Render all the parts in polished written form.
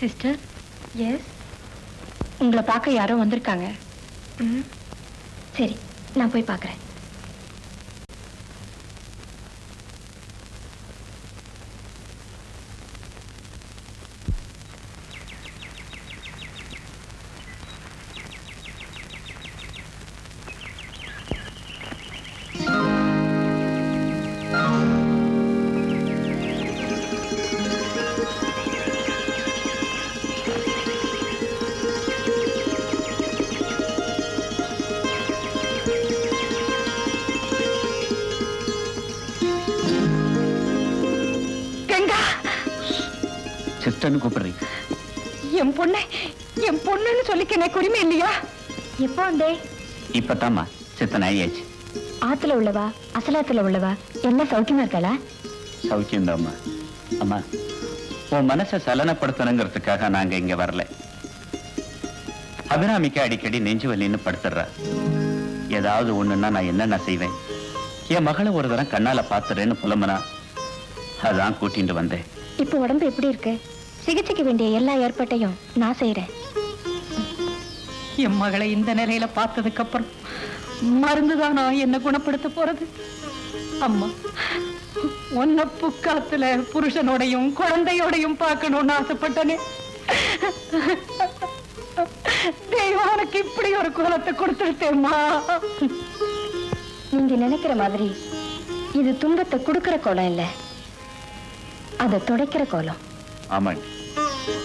Sister. S, உங்களை பார்க்க யாரோ வந்திருக்காங்க. சரி, நான் போய் பார்க்குறேன். சிஸ்டர்னு கூப்பிடுறீங்க? என் பொண்ணுன்னு சொல்லிக்க எனக்கு உரிமை இல்லையா? எப்போ வந்தே? இப்பதாம்மா சித்தன் ஆயாச்சு. ஆத்துல உள்ளவா அசலாத்துல உள்ளவா என்ன சௌக்கியமா இருக்காளா? சௌக்கியம் தாம்மா. அம்மா, உன் மனசை சலனப்படுத்தணுங்கிறதுக்காக நாங்க இங்க வரல. அபிராமிக்கு அடிக்கடி நெஞ்சு வலின்னு படுத்துடுறா. ஏதாவது ஒண்ணுன்னா நான் என்னென்ன செய்வேன். என் மகளை ஒரு தரம் கண்ணால பாத்துறேன்னு புலம்புனா அதான் கூட்டிட்டு வந்தேன். இப்ப உடம்பு எப்படி இருக்கு? சிகிச்சைக்கு வேண்டிய எல்லா ஏற்பாட்டையும் நான் செய்யறேன். என் மகளை இந்த நிலையில பார்த்ததுக்கு அப்புறம் மருந்துதான் நான் என்ன குணப்படுத்த போறது? அம்மா, உன்ன புக்காத்துல புருஷனோடையும் குழந்தையோடையும் பார்க்கணும்னு ஆசைப்பட்டனே. தெய்வம் உனக்கு இப்படி ஒரு குலத்தை கொடுத்துருத்தேம்மா. நீங்க நினைக்கிற மாதிரி இது துன்பத்தை கொடுக்கிற கோலம் இல்ல, அதை துடைக்கிற கோலம். ஆமாங்க,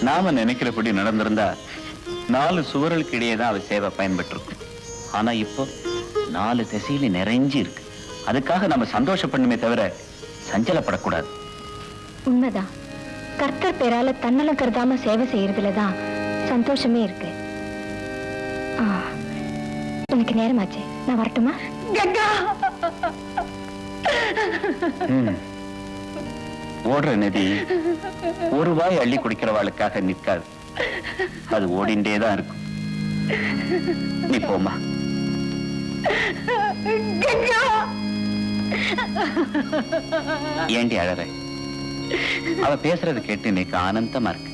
நாம நினைக்கிறபடி நடந்திருந்தா 4 சுவர்களுக்கு இடையே தான் அவ சேவை பயன்பெற்றிருக்கும். ஆனா இப்போ 4 திசையில நிறைஞ்சி இருக்கு. அதுக்காக நம்ம சந்தோஷப்படணுமே தவிர சஞ்சலப்படக்கூடாது. உண்மைதான். கர்த்தர் பேரால தன்னலம் கருதாம சேவை செய்யறதுலதான் சந்தோஷமே இருக்கு. எனக்கு நேரமாச்சு, நான் வரட்டுமா? கங்கா, ஓடுற நதி ஒரு வாய் அள்ளி குடிக்கிறவாளுக்காக நிற்காது. அது ஓடிண்டேதான் இருக்கும். நீ போமா. ஏண்டி அழற? அவ பேசுறது கேட்டு எனக்கு ஆனந்தமா இருக்கு.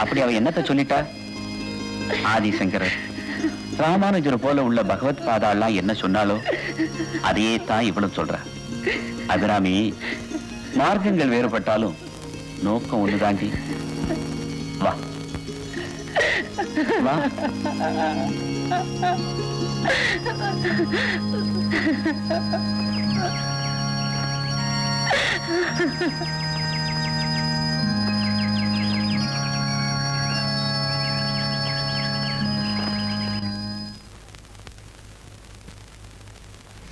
அப்படி அவ என்னத்த சொல்லிட்டா? ஆதிசங்கரர், ராமானுஜர் போல உள்ள பகவத் பாதாலாம் என்ன சொன்னாலோ அதையே தான் இவளும் சொல்ற. அபிராமி, மார்க்கங்கள் வேறுபட்டாலும் நோக்கம் ஒண்ணுதாண்டி. வா வா.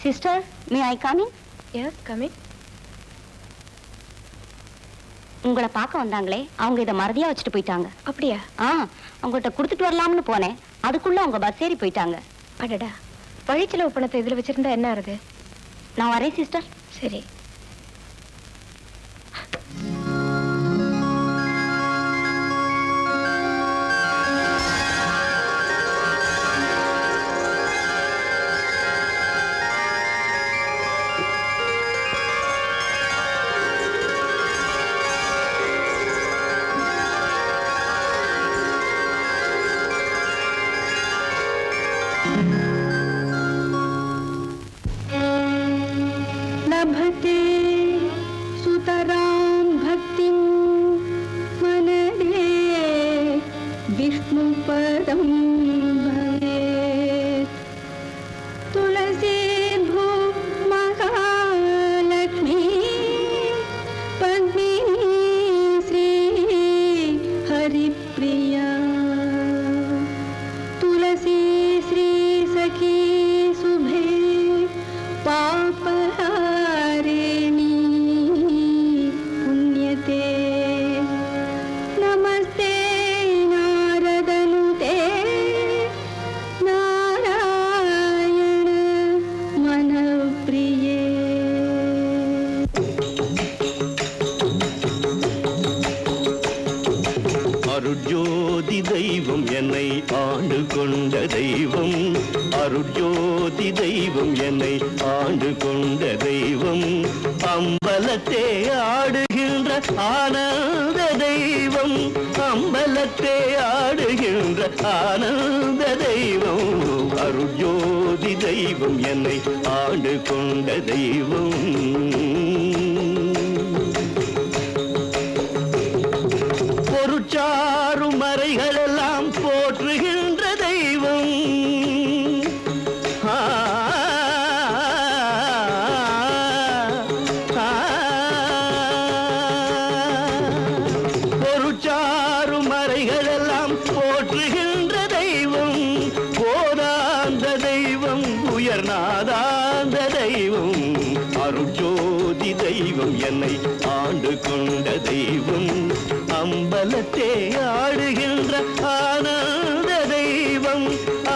Sister, may I come in? Yes, come in. உங்களை பார்க்க வந்தாங்களே, அவங்க இதை மறதியா வச்சுட்டு போயிட்டாங்க. அப்படியா? அவங்கள்ட்ட கொடுத்துட்டு வரலாம்னு போனேன், அதுக்குள்ள அவங்க பஸ் ஏறி போயிட்டாங்க. அடடா, வழிச்செலவு பணத்தை இதுல வச்சிருந்தா என்ன ஆறுது? நான் வரேன் சிஸ்டர். சரி. लभते सुतरां भक्तिं मनदे विष्णुपदं भवेत्। तुलसी भू महालक्ष्मी पद्मिनी श्री हरिप्रिया। तुलसी श्री सखी शुभे पापहारिणी पुण्यते। नमस्ते नारदनुते नारायण मनप्रिये। அருட்ஜோதி தெய்வம் என்னை ஆண்டு கொண்ட தெய்வம். அருட்ஜோதி தெய்வம் என்னை ஆண்டு கொண்ட தெய்வம். அம்பலத்தே ஆடுகின்ற ஆனந்த தெய்வம், அம்பலத்தே ஆடுகின்ற ஆனந்த தெய்வம், அருட்ஜோதி தெய்வம், என்னை ஆண்டு கொண்ட தெய்வம். பொருட்சாறு மறைகளெல்லாம் போற்றுகின்ற தெய்வம், பொருட்சாறு மறைகளெல்லாம் போற்றுகின்ற தெய்வம், போதாந்த தெய்வம், உயர்நாதாந்த தெய்வம், அருட்ஜோதி தெய்வம், என்னை ஆண்டு கொண்ட தெய்வம், அம்பலத்தே ஆடுகின்ற ஆனந்த தெய்வம்,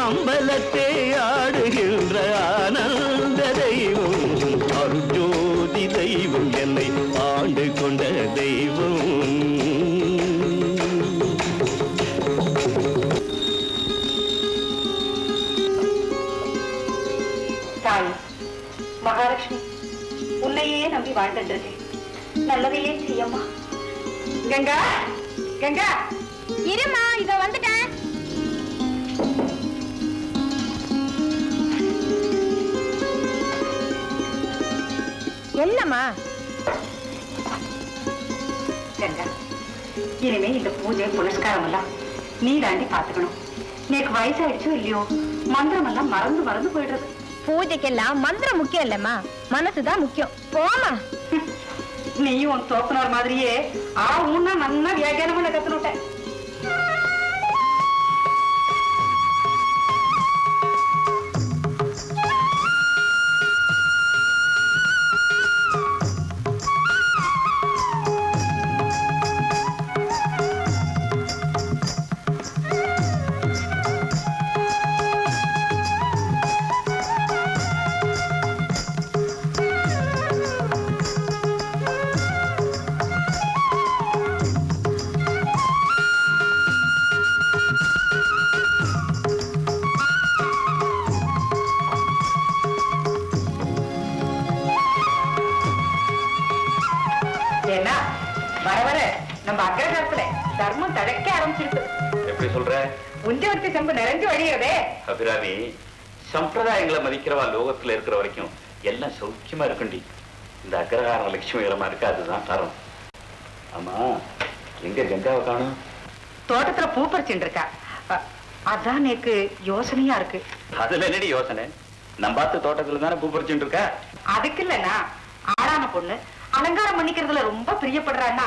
அம்பலத்தே ஆடுகின்ற ஆனந்த தெய்வம், அருட்ஜோதி தெய்வம், என்னை ஆண்டு கொண்ட தெய்வம். தாய் மகாலட்சுமி, உன்னையே நம்பி வாழ்ந்துட்டு நல்லதையே செய்யம்மா. கங்கா, கங்கா, இருமா, இத வந்துட்டேன். என்னம்மா? கங்கா, இனிமே இந்த பூஜை புனஸ்காரம் எல்லாம் நீ தாண்டி பாத்துக்கணும். நேக்கு வயசாயிடுச்சோ இல்லையோ, மந்திரம் எல்லாம் மறந்து மறந்து போயிடுறது. பூஜைக்கெல்லாம் மந்திரம் முக்கியம் இல்லம்மா, மனசுதான் முக்கியம். போமா. நீயும் உன் தோப்பனார் மாதிரியே ஊன்னா நல்லா வியாக்கியானம் பண்ண கத்துனுட்டேன். வர வர நம்ம அக்ரகாரத்துல தர்மம் தழைக்க ஆரம்பிச்சிருக்கு. எப்படி சொல்ற? உஞ்சவர்த்தி செம்பு நிறைஞ்சு வழிகிறதே. அபிராமி, சம்பிரதாயங்களை மதிக்கிறவா லோகத்துல இருக்கிற வரைக்கும் எல்லாம் சௌக்கியமா இருக்குண்டி. இந்த அக்ரஹாரம் லட்சுமிகரமா இருக்கு, அதுதான் காரணம். ஆமா, எங்க கங்காவை காணும்? தோட்டத்துல பூ பறிச்சுட்டு இருக்கா. அதான் எனக்கு யோசனையா இருக்கு. அதுல என்னடி யோசனை? நம்ம பார்த்து தோட்டத்துல தானே பூ பறிச்சுட்டு இருக்கா. அதுக்கு இல்லன்னா, ஆளான பொண்ணு அலங்காரம் பண்ணிக்கிறதுல ரொம்ப பிரியப்படுறான்னா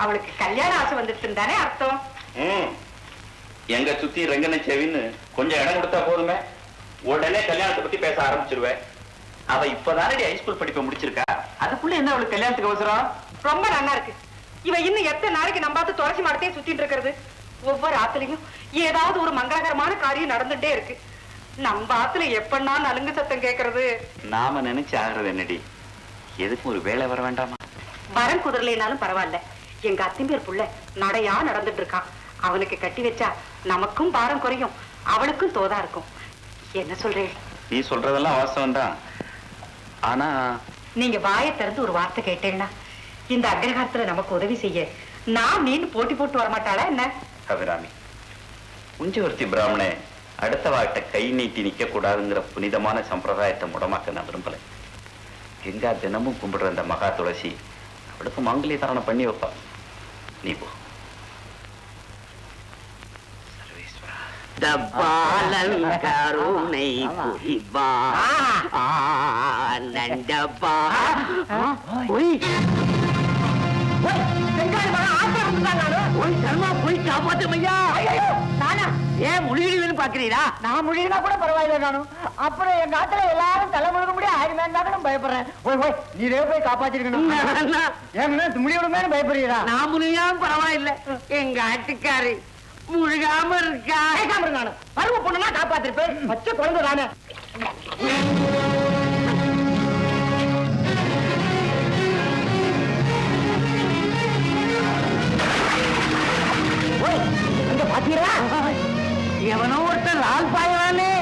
அவளுக்கு கல்யாண ஆசை வந்துட்டு தானே அர்த்தம். எங்க சுத்தி ரங்கனை செவின்னு கொஞ்சம் இடம் கொடுத்தா போதுமே, உடனே கல்யாணத்தை பத்தி பேச ஆரம்பிச்சிருவேன். அவ இப்பதானே ஹைஸ்கூல் படிப்பை முடிச்சிருக்கா, அதுக்குள்ள என்ன அவளுக்கு கல்யாணத்துக்கு அவசரம்? ரொம்ப நல்லா இருக்கு. இவ இன்னும் எத்தனை நாளைக்கு நம்ம பார்த்து துளசி மாடத்தையே சுத்திட்டு இருக்கிறது? ஒவ்வொரு ஆத்துலயும் ஏதாவது ஒரு மங்களகரமான காரியம் நடந்துட்டே இருக்கு. நம்ம ஆத்துல எப்பன்னா நலுங்கு சத்தம் கேட்கறது? நாம நினைச்சு ஆகிறது என்னடி, எதுக்கும் ஒரு வேலை வர வேண்டாமா? வரம் குதிரலைனாலும் பரவாயில்ல, எங்க அத்திம்பேர் புள்ள நடையா நடந்துட்டு இருக்கான். அவனுக்கு கட்டி வச்சா நமக்கும் பாரம் குறையும், அவளுக்கும் தோதா இருக்கும். என்ன சொல்றேன்? நீ சொல்றதெல்லாம் வாஸ்தவம் தான். ஆனா நீங்க வாயை திறந்து ஒரு வார்த்தை கேட்டேன்னா இந்த அக்ரஹாரத்துல நமக்கு உதவி செய்ய நான் மீன் போட்டி போட்டு வரமாட்டாளா என்ன? அபிராமி, உஞ்சவர்த்தி பிராமணே அடுத்த வாட்ட கை நீட்டி நிக்க கூடாதுங்கிற புனிதமான சம்பிரதாயத்தை முடமாக்க நான் விரும்பல. கங்கா தினமும் கும்பிடுற அந்த மகா துளசி அவளுக்கு மங்கலி தாரணம் பண்ணி வைப்பா. நீ போ. பாலன் கருணை புரிவான் ஆனந்தப்பா. போய் காப்பாத்துமையா. ஏன் முழுகிடுவேன்னு பாக்குறீங்களா? நான் முழுகினா கூட பரவாயில்ல. நானும் அப்புறம் எங்க ஆத்துல எல்லாரும் தலை முழுக முடியும் ஆயிரம் பயப்படுறேன். நீரே போய் காப்பாத்திருக்கணும். ஏன் முடியணுமே பயப்படுறீங்களா? நான் முழுகாம பரவாயில்ல, எங்க ஆட்டுக்காரு முழுகாம இருக்கா. நானும் பருவ பொண்ணுனா காப்பாத்திருப்பேன். பச்சை குழந்தை தானே. பாத்தீங்களா, எவனோ ஒருத்தர் லால் பாயவானே.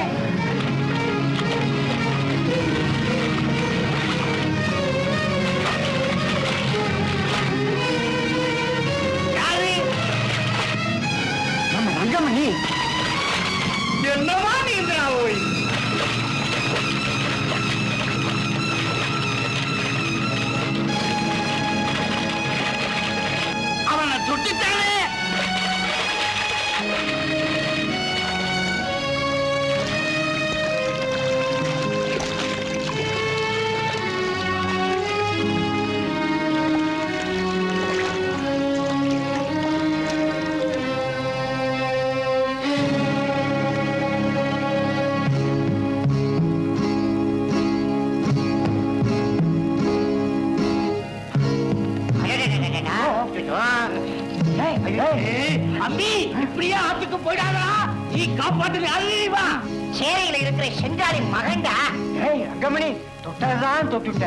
அம்பி இப்படியே ஆத்துக்கு போயிடாதா நீ காப்பாத்து அறிவா சேரையில இருக்கிற செஞ்சாலி மகன்டா. அங்கமணி தொட்டதான் தொட்டுட்ட,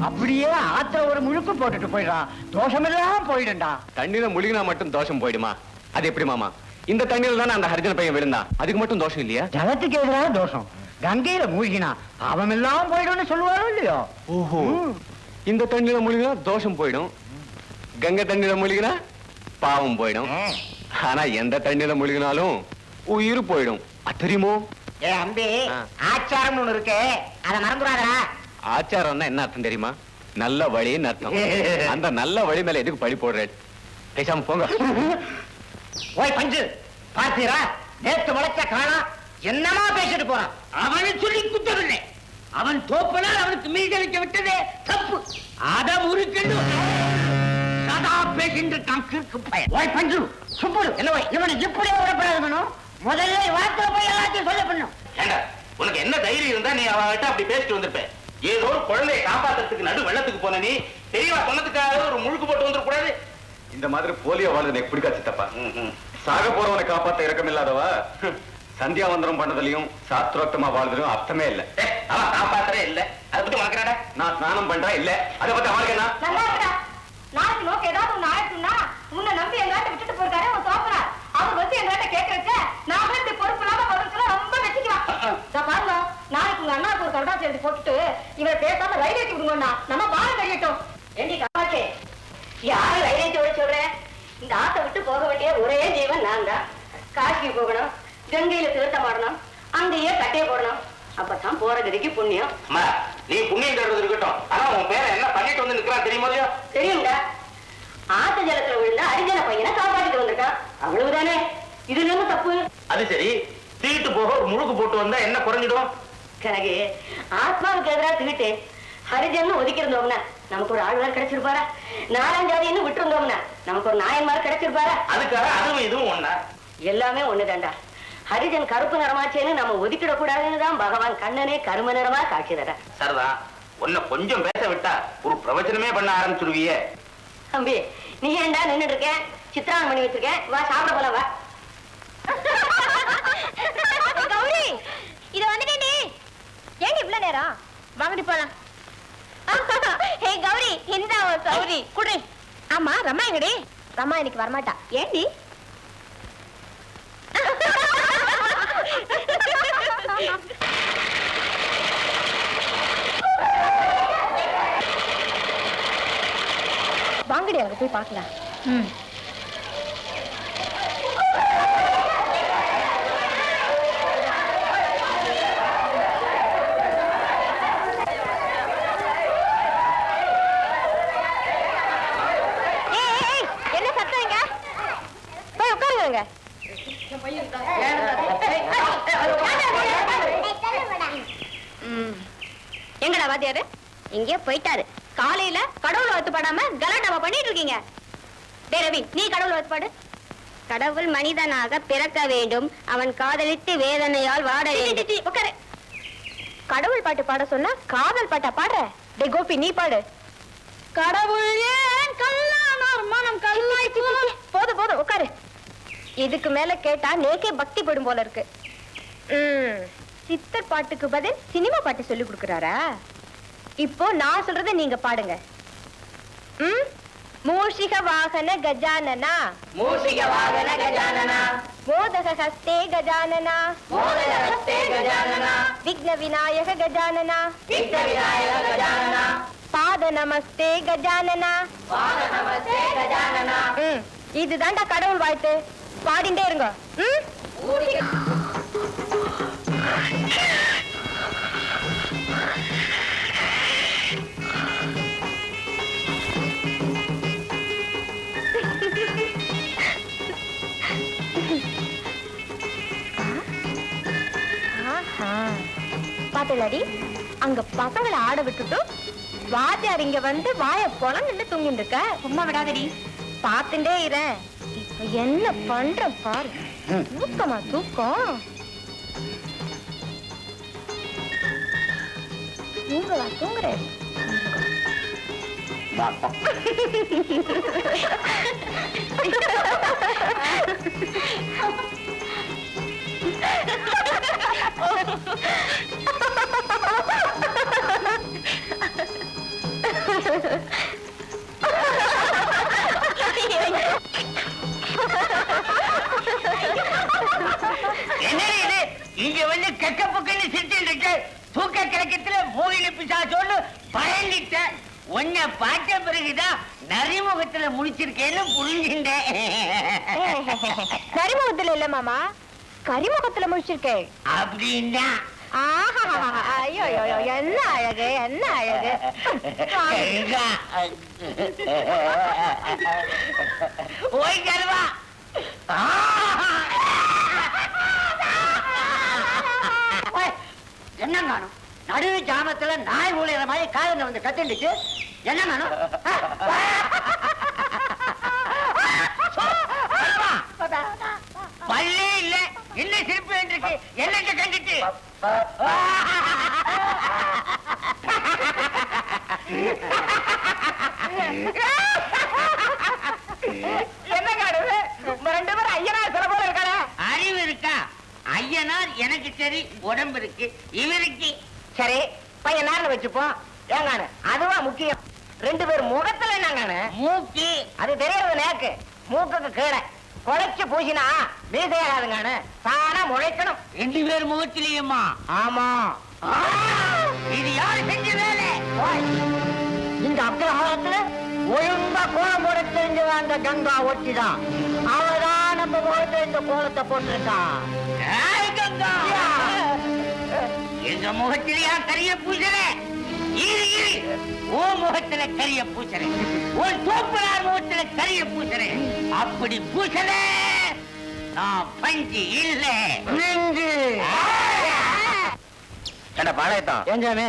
அப்படியே ஆத்திர ஒரு முழுக்கு போட்டுட்டு போயிடான், தோஷமெல்லாம் போயிடும்டா. தண்ணீரை முழுகினா மட்டும் தோஷம் போயிடுமா? அது எப்படி மாமா? இந்த தண்ணீர்ல தானே அந்த ஹரிஜன பையன் விழுந்தான், அதுக்கு மட்டும் தோஷம் இல்லையா? ஜலத்துக்கு எதிராக தோஷம், கங்கையில மூழ்கினா பாவம் எல்லாம் போயிடும்னு சொல்லுவாரோ இல்லையோ? ஓஹோ, இந்த தண்ணீரை முழுகினா தோஷம் போயிடும், கங்கை தண்ணீரை முழுகினா பாவம் போயிடும். ஆனா எந்த தண்ணீரை முழுகினாலும் உயிர் போயிடும், அது தெரியுமோ? ஏ அம்பி, ஆச்சாரம்னு ஒண்ணு இருக்கு, அத மறந்துடாதா. ஆச்சாரம்னா என்ன அர்த்தம் தெரியுமா? நல்ல வழின்னு அர்த்தம். அந்த நல்ல வழி மேல எதுக்கு பழி போடுற? பேசாம போங்க. ஓய் பஞ்சு, பார்த்தீரா நேத்து முளைச்ச காணா என்னமா பேசிட்டு போறான். அவனை சொல்லி குத்தவில்லை, அவன் தோப்பனால் அவனுக்கு மீதளிக்க விட்டதே தப்பு. அத முறுக்கெண்டு சதா பேசிட்டு கிற்கு பையன். ஓய் பஞ்சு சுப்புடு, என்ன இவனை இப்படியே விடப்படாது, முதல்ல வார்த்தை போய் எல்லாத்தையும் சொல்ல பண்ணும். உனக்கு என்ன தைரியம் இருந்தா நீ அவகிட்ட அப்படி பேசிட்டு வந்திருப்ப? ஏதோ ஒரு குழந்தையை காப்பாத்துறதுக்கு நடு வெள்ளத்துக்கு போன நீ தெரியவா சொன்னதுக்காக ஒரு முழுக்கு போட்டு வந்துட கூடாது. இந்த மாதிரி போலியோ வாழ்றது எனக்கு பிடிக்காது சித்தப்பா. சாக போறவனை காப்பாத்த இறக்கம் இல்லாதவா சந்தியாவந்தனம் பண்றதுலயும் சாஸ்திரோக்தமா வாழ்றதுலயும் அர்த்தமே இல்ல. அவன் காப்பாத்துறே இல்ல, அதை பத்தி உனக்கு நான் ஸ்நானம் பண்றேன் இல்ல, அதை பத்தி அவனுக்கு என்ன? நல்லா இருக்கா? நாளைக்கு நோக்கு ஏதாவது ஒண்ணு ஆயிடுச்சுன்னா உன்னை நம்பி எங்காட்ட விட்டுட்டு போயிருக்காரு உன் தோப்பனார். அவர் வந்து எங்காட்ட கேட்கறச்ச நான் வந்து பொறுப்பு இல்லாம பதில் ரொம்ப வச்சுக்கலாம். பாருங்க, நாளைக்கு உங்க அண்ணாவுக்கு ஒரு கருடா சேர்த்து போட்டுட்டு இவரை பேசாம ரயில் ஏற்றி விடுங்கண்ணா, நம்ம பாலம் கழியட்டும். ஏண்டி காமாச்சே, யாரும் ரயில் ஏற்றி விட சொல்றேன்? இந்த ஆட்டை விட்டு போக வேண்டிய ஒரே ஜீவன் நான் தான். காசிக்கு போகணும், கங்கையில தீர்த்தம் ஆடணும், அங்கேயே கட்டையை போடணும், அப்பதான் போற கதிக்கு புண்ணியம். நீ புண்ணியம் தருவது இருக்கட்டும், ஆனா உன் பேரை என்ன பண்ணிட்டு வந்து நிக்கிறான் தெரியுமா? தெரியும்டா, ஆத்து ஜலத்துல விழுந்த ஹரிஜன பையனை காப்பாத்திட்டு வந்திருக்கான், அவ்வளவுதானே. இதுல என்ன தப்பு? அது சரி, தீட்டு போக ஒரு முழுக்கு போட்டு வந்தா என்ன குறைஞ்சிடும்? கனகு, ஆத்மாவுக்கு எதிராக தீட்டு ஹரிஜன் ஒதுக்கிருந்தோம்னா நமக்கு ஒரு ஆழ்வார் கிடைச்சிருப்பாரா? நாலாஞ்சாதின்னு விட்டுருந்தோம்னா நமக்கு ஒரு நாயன்மார் கிடைச்சிருப்பாரா? அதுக்காக அதுவும் இதுவும் ஒண்ணா? எல்லாமே ஒண்ணுதான்டா. ஹரிஜன் கருப்பு நிறமாச்சேன்னு நம்ம ஒதுக்கிடக்கூடாதுன்னு தான் பகவான் கண்ணனே கரும நிறமா காட்சி தர. சரிதான், உன்னை கொஞ்சம் பேச விட்டா ஒரு பிரவச்சனமே பண்ண ஆரம்பிச்சிருவியே. தம்பி, நீ ஏண்டா நின்னுட்டு இருக்க? சித்திராவன் பண்ணி வச்சிருக்கேன், வா சாப்பிட போலாம், வா. கௌரி, இது வந்துட்டே, ஏங்க இவ்வளவு நேரம்? வாங்கடி போலாம். ஹே கௌரி, இந்த கௌரி குடி. ஆமா, ரமா எங்கடி? ரமா இன்னைக்கு வரமாட்டா. ஏண்டி? வாங்கடி, அங்க போய் பார்க்கலாம். என்ன சத்தம் இங்க? போய் உட்காருங்க. எங்கடா வாத்தியாரு? எங்கேயோ போயிட்டாரு. காலையில கடவுள் வாழ்த்து பாடாம கலாட்டாவா பண்ணிட்டு இருக்கீங்க? டேய் ரவி, நீ கடவுள் வாழ்த்து பாடு. கடவுள் மனிதனாக பிறக்க வேண்டும், அவன் காதலித்து வேதனையால் வாட வேண்டும். உட்காரு. கடவுள் பாட்டு பாட சொன்னா காதல் பாட்டா பாடுற? டேய் கோபி, நீ பாடு. கடவுள் ஏன் கல்லானார் மனம் கல்லாய். போதும் போதும், உட்காரு. இதுக்கு மேல கேட்டா நேக்கே பக்தி படும் போல இருக்கு. சித்தர் பாட்டுக்கு பதில் சினிமா பாட்டு சொல்லி கொடுக்கறாரா? இப்போ நான் சொல்றத நீங்க பாடுங்க. மூஷிக வாகன கஜானனா, மூஷிக வாகன கஜானனா, மோதக ஹஸ்தே கஜானனா, மோதக ஹஸ்தே கஜானனா, விக்ன விநாயக கஜானனா, விக்ன விநாயக கஜானனா, பாத நமஸ்தே கஜானனா, பாத நமஸ்தே கஜானனா. இதுதான்டா கடவுள் வாழ்த்து. பாடிண்டே இருங்க. பாத்தலடி, அங்க பசங்களை ஆட விட்டுட்டு வாத்தியார் இங்க வந்து வாய போலாம் நின்று தூங்கிட்டு இருக்க. சும்மா விடாதடி, பாத்துட்டே இரு. இப்ப என்ன பண்ற பாரு. தூக்கமா தூக்கம்? தூங்குறா தூங்குறேன். இங்க வந்து கெக்க புக்கன்னு சிரிச்சுட்டு தூக்க கிழக்கத்துல மூகில பிசாசோன்னு பயந்துட்ட. உன்னை பார்த்த பிறகுதான் நரிமுகத்துல முடிச்சிருக்கேன்னு புரிஞ்சுட்டேன். நரிமுகத்துல இல்ல மாமா, கரிமுகத்துல முடிச்சிருக்கேன். அப்படின்னா ஐயோ என்ன அழகு, என்ன அழகு. ஓய் கருவா, என்ன காணும்? நடு ஜாமத்துல நாய் ஊழியற மாதிரி காதல வந்து கத்துண்டுச்சு. என்ன காணும்? பல்லே இல்ல, என்ன சிரிப்பு இருக்கு? என்னங்க கண்டுட்டு என்ன காடுது? ரெண்டு பேரும் ஐயனார் சில போல இருக்கான. அறிவு இருக்கா? ஐயனார் எனக்கு சரி, உடம்பு இருக்கு, இவருக்கு சரி பையன் நேரம் வச்சுப்போம். ஏங்கானு அதுவா முக்கியம். ரெண்டு பேர் முகத்துல என்னங்கானு? மூக்கு. அது தெரியறது நேக்கு, மூக்குக்கு கீழே குழைச்சு பூசினா மீசையாகாதுங்கானு, தானா முளைக்கணும். ரெண்டு பேர் முகத்திலேயுமா? ஆமா. இது யாரு செஞ்ச வேலை? இந்த அக்கிரமத்துல ஒழுங்கா கோலம் போட தெரிஞ்சவ அந்த கங்கா ஒட்டிதான். அவதான் நம்ம முகத்துல இந்த கோலத்தை போட்டிருக்கான். ஏய் கங்கா, எங்க முகத்திலேயா கரிய பூசற? இரு ஓ முகத்துல கரிய பூசற, உன் தோப்பனார் முகத்துல கரிய பூசற. அப்படி பூசல நான் பஞ்சு இல்ல நெஞ்சு. என்ன பாளையத்தான் ஏஞ்சாமி,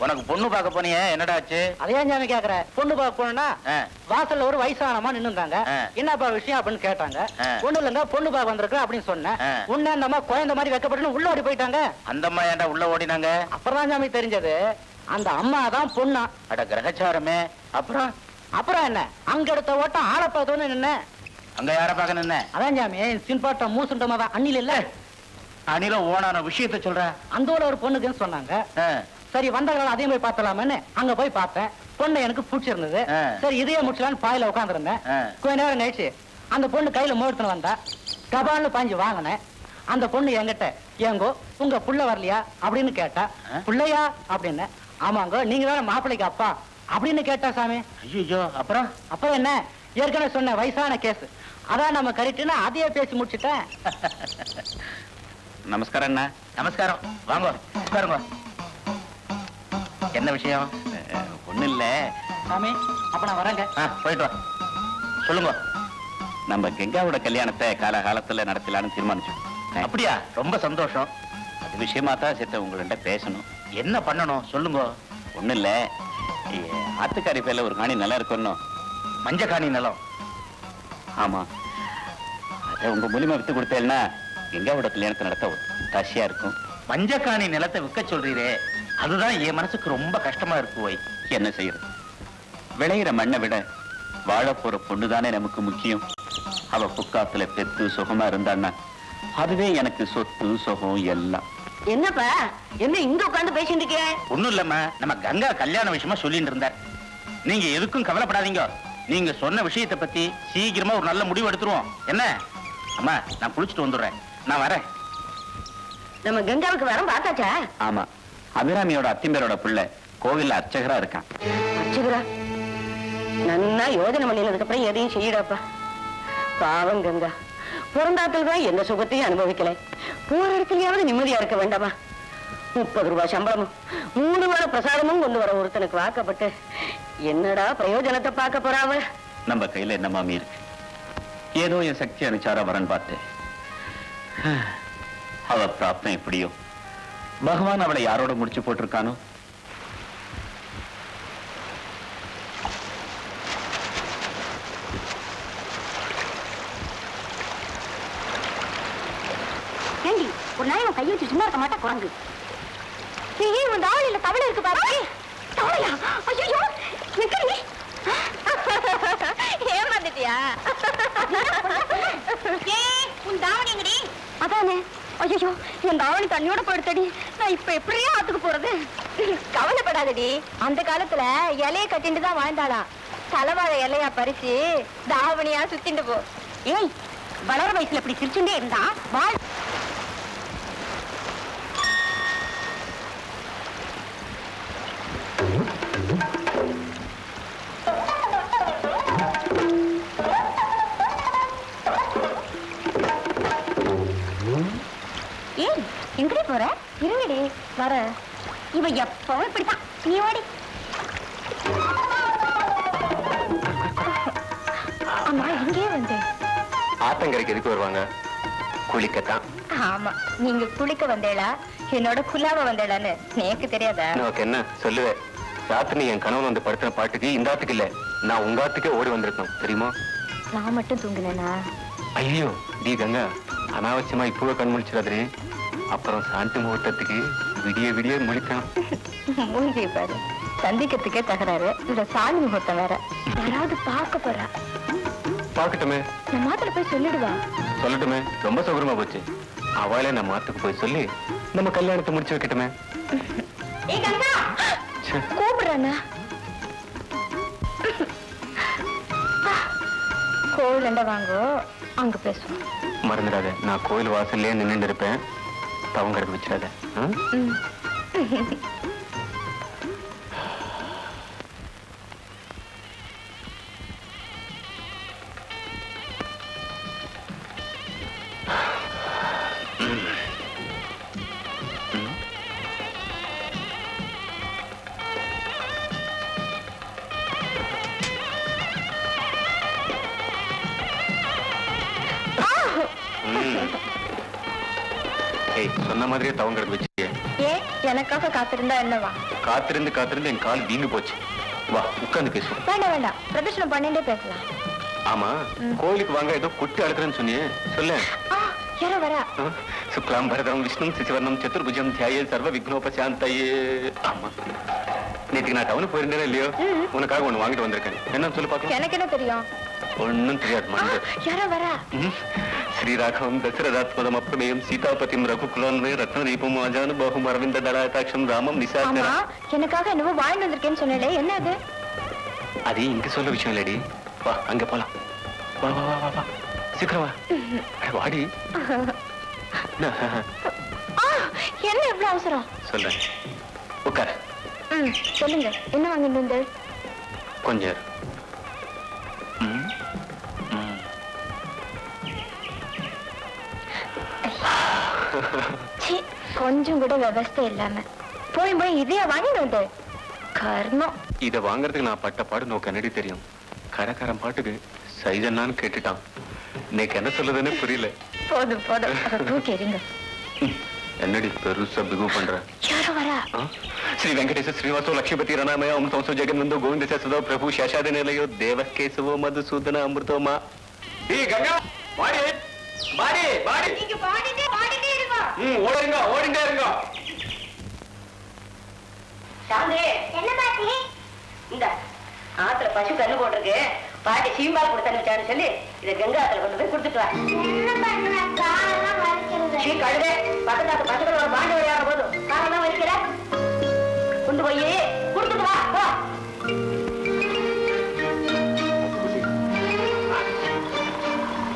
உனக்கு பொண்ணு பார்க்க போனியே, என்னடா ஆச்சு? அது ஏஞ்சாமி கேக்குற? பொண்ணு பார்க்க போனா ஆ, வாசல்ல ஒரு வயசானமா நின்னுந்தாங்க. ஆ. என்னப்பா விஷயம் அப்படின்னு கேட்டாங்க. ஆ. ஒண்ணு இல்லங்க, பொண்ணு பார்க்க வந்திருக்கு அப்படின்னு சொன்னேன். ஆ. உன்ன அந்த அம்மா குழந்தை மாதிரி வைக்கப்பட்டு உள்ள ஓடி போயிட்டாங்க. அந்த அம்மா ஏன்டா உள்ள ஓடினாங்க? அப்புறம் தான் சாமி தெரிஞ்சது அந்த அம்மா தான் பொண்ணா. அட கிரகச்சாரமே. அப்புறம் அப்புறம் என்ன, அங்க எடுத்த ஓட்டம் ஆளை பார்த்தோன்னு நின்ன. அங்க யார பார்க்க நின்ன? அதான் சாமி சின்பாட்டம் மூசுண்டமா தான் அண்ணில இல்ல. அணில ஓனான விஷயத்த சொல்ற. அந்த ஊர்ல ஒரு பொண்ணுக்குன்னு சொன்னாங்க. ஆ, சரி வந்தவங்க அதையும் போய் பார்த்தலாமேன்னு அங்க போய் பார்த்தேன். பொண்ணு எனக்கு பிடிச்சிருந்தது. ஆ. சரி இதையே முடிச்சலான்னு பாயில உட்காந்துருந்தேன். ஆ. கொஞ்ச நேரம் கழிச்சு அந்த பொண்ணு கையில முகூர்த்தம் வந்தா. கபால்னு பாஞ்சு வாங்கினேன். அந்த பொண்ணு என்கிட்ட, ஏங்கோ உங்க புள்ள வரலையா அப்படின்னு கேட்டா. ஆ. புள்ளையா அப்படின்னு. ஆமாங்க, நீங்க தானே மாப்பிள்ளைக்கு அப்பா அப்படின்னு கேட்டா சாமி. ஐயோ. அப்புறம் அப்புறம் என்ன, ஏற்கனவே சொன்ன வயசான கேஸ் அதான் நம்ம கரெக்டுன்னு அதையே பேசி முடிச்சுட்டேன். நமஸ்காரம் அண்ணா. நமஸ்காரம். வாங்க உட்காருங்க. என்ன விஷயம்? ஒண்ணு இல்ல சாமி, அப்ப நான் வரேங்க. போயிட்டு வா. சொல்லுங்க. நம்ம கங்காவோட கல்யாணத்தை காலகாலத்துல நடத்தலாம்னு தீர்மானிச்சோம். அப்படியா? ரொம்ப சந்தோஷம். அது விஷயமா தான் சேர்த்த உங்கள்கிட்ட பேசணும். என்ன பண்ணணும் சொல்லுங்க. ஒண்ணு இல்ல, ஆத்துக்காரி பேர்ல ஒரு காணி நிலம் இருக்கணும். மஞ்ச காணி நிலம்? ஆமா. அதை உங்க மூலியமா வித்து கொடுத்தேன்னா கங்காவோட கல்யாணத்தை நடத்த தாசியா இருக்கும். மஞ்ச காணி நிலத்தை விற்க சொல்றீரே, அதுதான் என் மனசுக்கு ரொம்ப கஷ்டமா இருக்கு. போய் என்ன செய்யறது? விளையிற மண்ணை விட வாழ போற பொண்ணுதானே நமக்கு முக்கியம். அவ புக்காத்துல பெத்து சுகமா இருந்தான்னா அதுவே எனக்கு சொத்து சுகம் எல்லாம். என்னப்பா, என்ன இங்க உட்கார்ந்து பேசிட்டு இருக்கே? ஒண்ணும் இல்லம்மா, நம்ம கங்கா கல்யாண விஷயமா சொல்லிட்டு இருந்தார். நீங்க எதுக்கும் கவலைப்படாதீங்க. நீங்க சொன்ன விஷயத்தை பத்தி சீக்கிரமா ஒரு நல்ல முடிவு எடுத்துருவோம். என்ன அம்மா, நான் குளிச்சுட்டு வந்துடுறேன். நான் வரேன். நம்ம கங்காவுக்கு வரம் பார்த்தாச்சா? ஆமா, அபிராமியோட அத்திம்பேரோட பிள்ளை கோவில்ல அர்ச்சகரா இருக்கான். அச்சுகுரா, நன்னா யோஜனை பண்ணினதுக்கு அப்புறம் எதையும் செய்யடாப்பா. பாவம் கங்கா, பிறந்தாத்துல தான் எந்த சுகத்தையும் அனுபவிக்கல. போற இடத்துலயாவது நிம்மதியா இருக்க வேண்டாமா? 30 ரூபாய் சம்பளமும் 3 வேளை பிரசாதமும் கொண்டு வர ஒருத்தனுக்கு வாக்கப்பட்டு என்னடா பிரயோஜனத்தை பார்க்க போறாவ? நம்ம கையில என்ன மாமி இருக்கு? ஏதோ என் சக்தி அனுச்சார வரன் பார்த்தேன். அவ பிராப்தம் எப்படியோ, பகவான் அவளை யாரோட முடிச்சு போட்டிருக்கானோ. ஏண்டி, ஒரு நாய் உன் கையை வச்சு சும்மா இருக்க மாட்டா குரங்கு. ஏய், உன் தாவணியில தவளை இருக்கு பாரு. தவளையா? ஐயோ, நிக்கடி. ஏமாந்துட்டியா? ஏய், உன் தாவணி எங்கடி? அதானே. ஐயோ, என் தாவணி தண்ணியோட போயிடுத்தடி. நான் இப்ப எப்படியே ஆத்துக்கு போறது? கவலைப்படாதடி, அந்த காலத்துல இலைய கட்டிட்டு தான் வாழ்ந்தாளாம். தலைவாழை இலையா பறிச்சு தாவணியா சுத்திண்டு போ. ஏய், வளர வயசுல இப்படி சிரிச்சுட்டே இருந்தா வாழ். வர இவ எப்பவும் இப்படித்தான். நீ ஓடி. ஆமா, இங்கே வந்தேன். ஆத்தங்கரைக்கு எதுக்கு வருவாங்க? குளிக்கத்தான். ஆமா, நீங்க குளிக்க வந்தேளா என்னோட குலாவ வந்தேளான்னு எனக்கு தெரியாதா? உனக்கு என்ன சொல்லுவேன்? ராத்திரி என் கணவன் வந்து படுத்தின பாட்டுக்கு இந்த ஆத்துக்கு இல்ல, நான் உங்க ஆத்துக்கே ஓடி வந்திருக்கணும் தெரியுமா? நான் மட்டும் தூங்கினேனா? ஐயோ டி கங்கா, அனாவசியமா இப்பவே கண் முடிச்சிடாதே. அப்புறம் சாந்தி முகூர்த்தத்துக்கு விடிய விடிய முழிக்கணும். மூஞ்சி பாரு, சந்திக்கிறதுக்கே தகராறு, இதுல சாமி முகூர்த்தம் வேற. யாராவது பார்க்க போறா. பாக்கட்டுமே. நான் மாத்திர போய் சொல்லிடுவா. சொல்லட்டுமே, ரொம்ப சௌகரியமா போச்சு. அவளே நம்ம மாத்துக்கு போய் சொல்லி நம்ம கல்யாணத்தை முடிச்சு வைக்கட்டுமே. கூப்பிடுறானா? கோவில் வாங்கோ, அங்க பேசுவோம். மறந்துடாத, நான் கோயில் வாசல்லே நின்று இருப்பேன். தவங்கிறது வச்சிடாத. சொன்ன மாதிரியே தவங்கிறது வச்சு. ஏன் எனக்காக காத்திருந்தா என்னவா? காத்திருந்து காத்திருந்து என் கால் வீங்கி போச்சு. வா உட்கார்ந்து பேசுவோம். வேண்டாம் வேண்டாம், பிரதர்ஷனம் பண்ணிட்டே பேசலாம். ஆமா, கோயிலுக்கு வாங்க, ஏதோ குட்டி அழுக்கிறேன்னு சொன்னியே, சொல்லு. யாரோ வரா. சுக்லாம் பரதம் விஷ்ணு சிசுவர்ணம் சதுர்புஜம் தியாயே சர்வ விக்னோபசாந்தையே. ஆமா, நேற்றுக்கு நான் டவுனுக்கு போயிருந்தேனே இல்லையோ, உனக்காக ஒண்ணு வாங்கிட்டு வந்திருக்கேன். என்னன்னு சொல்லு பாக்கலாம். எனக்கு என்ன தெரியும்? ஒன்னும் தெரியாது மண்டு. யாரோ வரா. ஸ்ரீராഘவம் தசரதாத்மதம் அப்ரமேயம் சீதாபதிம் ரகுகுலோன்வே ரத்னதீபம் ஆஜானுபாஹும் அரவிந்த தடாதாட்சம் ராமம் நிசாச்சர. எனக்காக என்னவோ வாங்கிட்டு வந்திருக்கேன்னு சொன்னே, என்ன அது? அது இங்க சொல்ல விஷயம் இல்லடி. வா அங்க போலாம். வா வா வா வா, சீக்கிரம் வா. வாடி. என்ன எவ்வளவு அவசரம்? சொல்றேன், உட்கார். சொல்லுங்க, என்ன வாங்கிட்டு வந்து? கொஞ்சம் கொஞ்சம் கூட விவஸ்தை இல்லாம போய் போய் இதைய வாங்கிட்டு வந்து. கர்மம். இத வாங்குறதுக்கு நான் பட்ட பாடு நோக்கு என்னடி தெரியும். கரகரம் பாட்டுக்கு சைஸ் என்னான்னு கேட்டுட்டான். இன்னைக்கு என்ன சொல்லுதுன்னு புரியல. போதும் போதும், தூக்கிடுங்க. என்னடி பெருசா பிகு பண்ற? யாரோ வரா. ஸ்ரீ வெங்கடேச ஸ்ரீவாசோ லட்சுமதி ரணாமய ஓம் தம்சோ ஜெகன்நந்தோ கோவிந்த சதோ பிரபு சசாத நிலையோ தேவகேசவோ மதுசூதன அமிர்தோமா. ஏய் கங்கா, வாடி வாடி வாடி. நீங்க பாடிட்டே பாடிட்டே இருங்க. ஓடுங்க ஓடிட்டே இருங்க. சாந்தி, என்ன பாட்டி? இந்த ஆத்துல பசு கண்ணு போட்டிருக்கு, பாட்டி சீம்பால் கொடுத்தான்னு சொல்லி இதை கங்கா ஆத்துல கொண்டு போய் கொடுத்துட்டு வா. கழுதே, பக்கத்தாத்து பசங்களோட பாண்டி விளையாடும் போது காரணம் வலிக்கிற, கொண்டு போய் கொடுத்துட்டு வா. போ.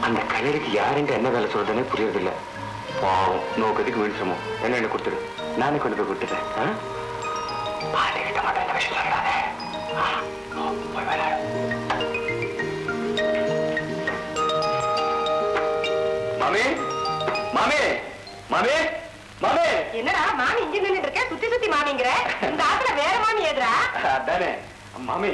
அந்த கண்ணடிக்கு யாருங்க என்ன வேலை சொல்றதுன்னே புரியறதில்ல. பாவம், நோக்கத்துக்கு வீழ்ச்சமோ என்ன கொடுத்துரு, நானே கொண்டு போய் கொடுத்துறேன். பாட்டி கிட்ட மட்டும் என்ன விஷயம் சொல்லாதே. போய் விளையாடு. மாமி மாமி மாமி மாமி. என்னடா மாமி இங்க நின்னுட்டு இருக்க, சுத்தி சுத்தி மாமிங்கிற? இந்த ஆத்துல வேற மாமி ஏதுரா? அதானே மாமி,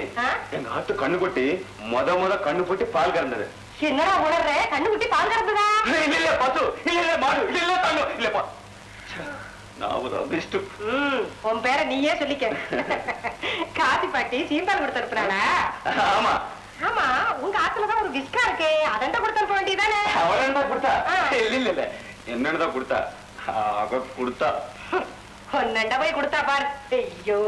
எங்க ஆத்து கண்ணு குட்டி முத கண்ணு போட்டு பால் கறந்தது. என்னடா உணர்ற? கண்ணு குட்டி பால் கறந்ததா? இல்ல இல்ல பசு, இல்ல இல்ல மாடு, இல்ல இல்ல தங்கம், இல்லப்பா. நான் ஒரு அதிர்ஷ்டு. உன் பேரை நீயே சொல்லிக்க. காசி பாட்டி சீம்பால் கொடுத்துருப்பாளா? ஆமா ஆமா, உங்க ஆத்துலதான் ஒரு விஸ்கா இருக்கே, அதண்ட கொடுத்தனுப்ப வேண்டியதானே? அவளா கொடுத்தா? இல்ல இல்ல இல்ல, என்னதான் கொடுத்தா? அவ கொடுத்தா. ஒன்னண்ட போய் கொடுத்தா பாரு. ஐயோ,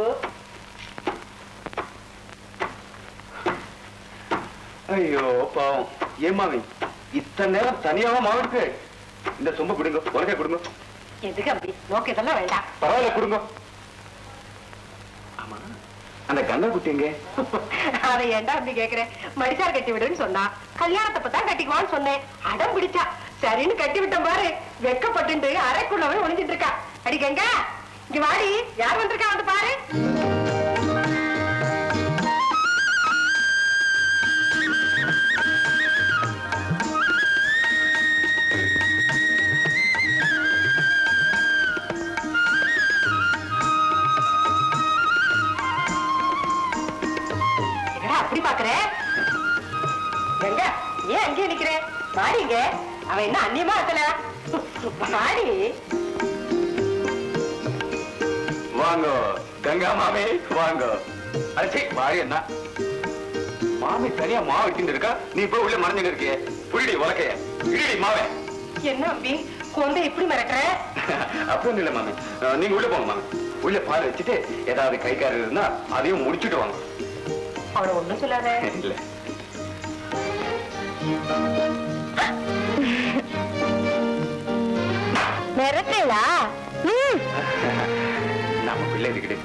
ஐயோ பாவம். ஏன் மாமி இத்தனை நேரம் தனியாவா மாவிருக்கு? இந்த சொம்ப கொடுங்க, உலகை கொடுங்க. எதுக்கு அப்படி நோக்கு? இதெல்லாம் வேண்டாம். பரவாயில்ல கொடுங்க. ஆமா, அந்த கங்கா குட்டி எங்க? அதை ஏண்டா அப்படி கேக்குறேன்? மடிசார் கட்டி விடுன்னு சொன்னா, கல்யாணத்தப்பதான் கட்டிக்குவான்னு சொன்னேன். அடம் பிடிச்சா, சரின்னு கட்டி விட்டேன் பாரு. வெக்கப்பட்டு அரைக்குள்ளவே ஒளிஞ்சிட்டு இருக்கா. அடி கங்கா, இங்க வாடி, யார் வந்திருக்கா வந்து பாரு. கங்கா ஏன் அங்கே நிக்கிறேன் மாடிங்க அவன் என்ன அந்நியமா இருக்கல மாடி வாங்க கங்கா மாமி வாங்க. அச்சே வாடி என்ன மாமி தனியா மா வச்சுட்டு இருக்கா, நீ போய் உள்ள மறைஞ்சுட்டு இருக்கிய. புடிடி வழக்கைய இடி மாவே. என்ன அம்பி குழந்தை இப்படி மிரட்டுற? அப்பவும் இல்ல மாமி, நீங்க உள்ள போங்க மாமி. உள்ள பால் வச்சுட்டு ஏதாவது கை காரம் இருந்தா அதையும் முடிச்சுட்டு வாங்க. அவளை ஒண்ணும் சொல்லாத. இல்ல மிரட்டலா? நம்ம பிள்ளை இருக்குடி.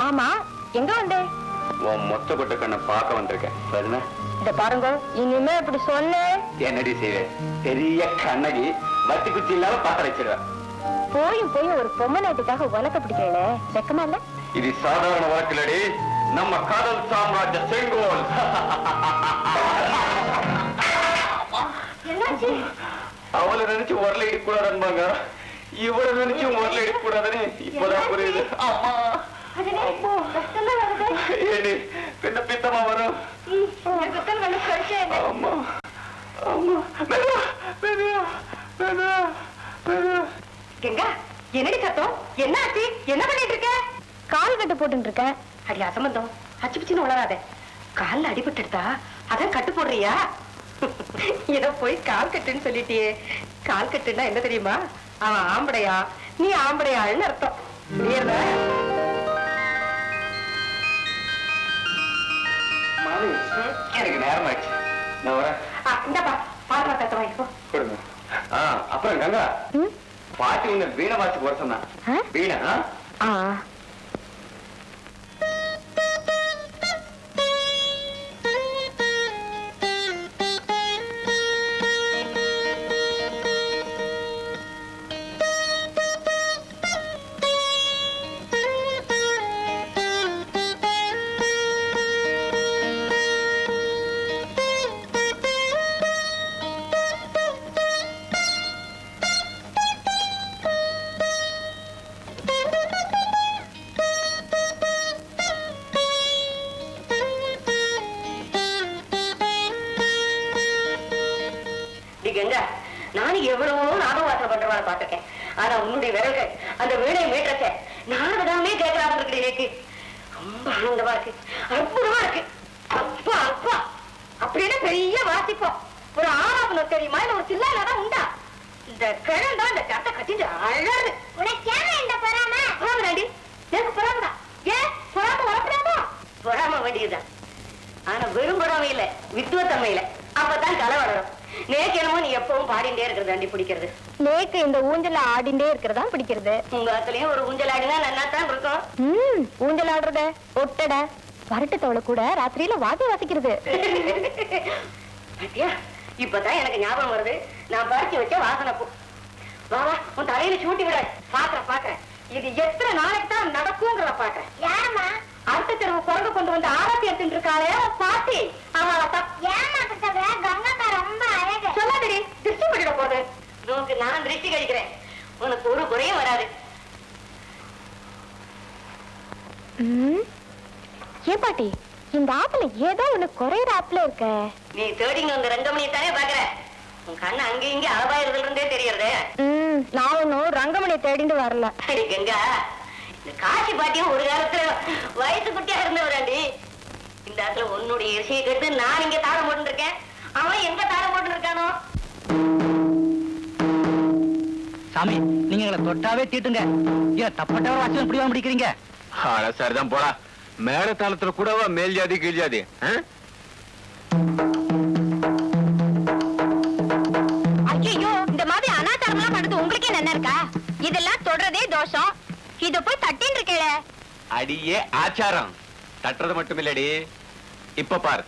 ஆமா, எங்க வந்தே? உன் மொத்த கொட்ட கண்ணை பார்க்க வந்திருக்கேன். சரிண்ணா? இத பாருங்க, இனிமே இப்படி சொன்ன என்னடி செய்வேன்? பெரிய கண்ணகி வத்தி குச்சி இல்லாம பார்க்க வச்சிருவேன். போயும் ஒரு பொம்மநாட்டுக்காக உலக்க பிடிக்கல, வெக்கமா இல்ல? இது சாதாரண வழக்கிலடி, நம்ம காதல் சாம்ராஜ்ய செங்கோல். என்னாச்சு? அவளை நினைச்சு உரல இடிக்கூடாதுன்பாங்க, இவளை நினைச்சு உரல இடிக்கூடாதுன்னு இப்பதான் புரியுது. அம்மா ஏடி பின்ன பித்தமா வரும். அம்மா அம்மா கங்கா என்னடி சத்தம்? என்ன ஆச்சு? என்ன பண்ணிட்டு இருக்க? கால் கட்டு போட்டு இருக்க. அடி அசம்பந்தம், அச்சு பிச்சுன்னு உளராத. கால்ல அடிபட்டு எடுத்தா அதான் கட்டு போடுறியா? இத போய் கால் கட்டுன்னு சொல்லிட்டியே. கால் கட்டுன்னா என்ன தெரியுமா? அவன் ஆம்படையா நீ ஆம்படையாள்னு அர்த்தம். புரியுதா? மாமி எனக்கு நேரம் ஆயிடுச்சு, நான் வரேன். இந்தப்பா பாத்திரம் தட்ட வாங்கிக்கோ. கொடுங்க. அப்புறம் கங்கா பாட்டி உன்னை வீணை வாசிக்கு வர சொன்னா. வீணை கங்கா, நானும் எவ்வளவோ நாதவாசனை பண்றவாறு பாத்திருக்கேன். ஆனா உன்னுடைய விரல்கள் அந்த வீணை மீட்டச்ச நானுதாமே கேட்கலாம் இருக்கு. எனக்கு ரொம்ப ஆனந்தமா இருக்கு, அற்புதமா இருக்கு. அப்பா அப்பா அப்படின்னு பெரிய வாசிப்போம். ஒரு ஆராதனம் தெரியுமா? இல்ல ஒரு சில்லாதான் உண்டா? இந்த கிழந்தா இந்த கட்டை கட்டிட்டு அழகு. உனக்கு இந்த பொறாம பொறாமடி? எனக்கு பொறாமதான். ஏன் பொறாம வரப்படாதா? பொறாம வேண்டியதுதான். ஆனா வெறும் பொறாம இல்ல, வித்துவத்தன்மை இல்ல. அப்பதான் கலை வளரும். நேக்கு என்னமோ நீ எப்பவும் பாடிண்டே இருக்கிறது அண்டி பிடிக்கிறது. நேக்கு இந்த ஊஞ்சல ஆடிண்டே இருக்கிறதா பிடிக்கிறது. உங்க இடத்துலயும் ஒரு ஊஞ்சல் ஆடினா நல்லா தான் இருக்கும். ஊஞ்சல் ஆடுறத ஒட்டட வரட்டு தோளை கூட ராத்திரியில வாத்தி வாசிக்கிறது. பாத்தியா, இப்பதான் எனக்கு ஞாபகம் வருது. நான் பறிச்சு வச்ச வாசனை பூ. வா வா, உன் தலையில சூட்டி விட. பாக்குறேன் இது எத்தனை நாளைக்கு தான் நடக்கும்ங்கிறத பாக்குறேன். யாரம்மா? அடுத்த தெருவு குரங்கு கொண்டு வந்து ஆராத்தி எடுத்துட்டு இருக்காளே பாட்டி. சொல்லாதடி, திருஷ்டி பண்ணிட போது. உனக்கு நான் திருஷ்டி கழிக்கிறேன், உனக்கு ஒரு குறையும் வராது. ஏன் பாட்டி, இந்த ஆப்பிள ஏதோ ஒண்ணு குறையிற ஆப்பிள இருக்க. நீ தேடிங்க வந்த ரங்கமணி தானே பாக்குற. உன் கண்ணு அங்க இங்க அளவாயிருதுல இருந்தே தெரியறது. நான் ஒன்னும் ரங்கமணி தேடிட்டு வரல. கங்கா, இந்த காட்சி பாட்டியும் ஒரு காலத்துல வயசு குட்டியா இருந்தவராண்டி. இந்த இடத்துல உன்னுடைய இசையை கேட்டு நான் இங்க தாளம் போட்டு இருக்கேன், அவன் எங்க தாளம் போட்டு இருக்கானோ. சாமி, நீங்க எங்களை தொட்டாவே தீட்டுங்க. ஏன் தப்பட்டவர வாசம் இப்படி வாங்க முடிக்கிறீங்க? சரிதான் போடா. மேல தாளத்துல கூடவா மேல் ஜாதி கீழ் ஜாதி? ஐயோ, இந்த மாதிரி அனாச்சாரம் எல்லாம் பண்றது உங்களுக்கே என்ன இருக்கா? இதெல்லாம் தொடரதே தோஷம். இத போய் தட்டின்னு இருக்கேள. அடியே ஆச்சாரம், தட்டுறது மட்டும் இல்லடி. இப்ப பாரு.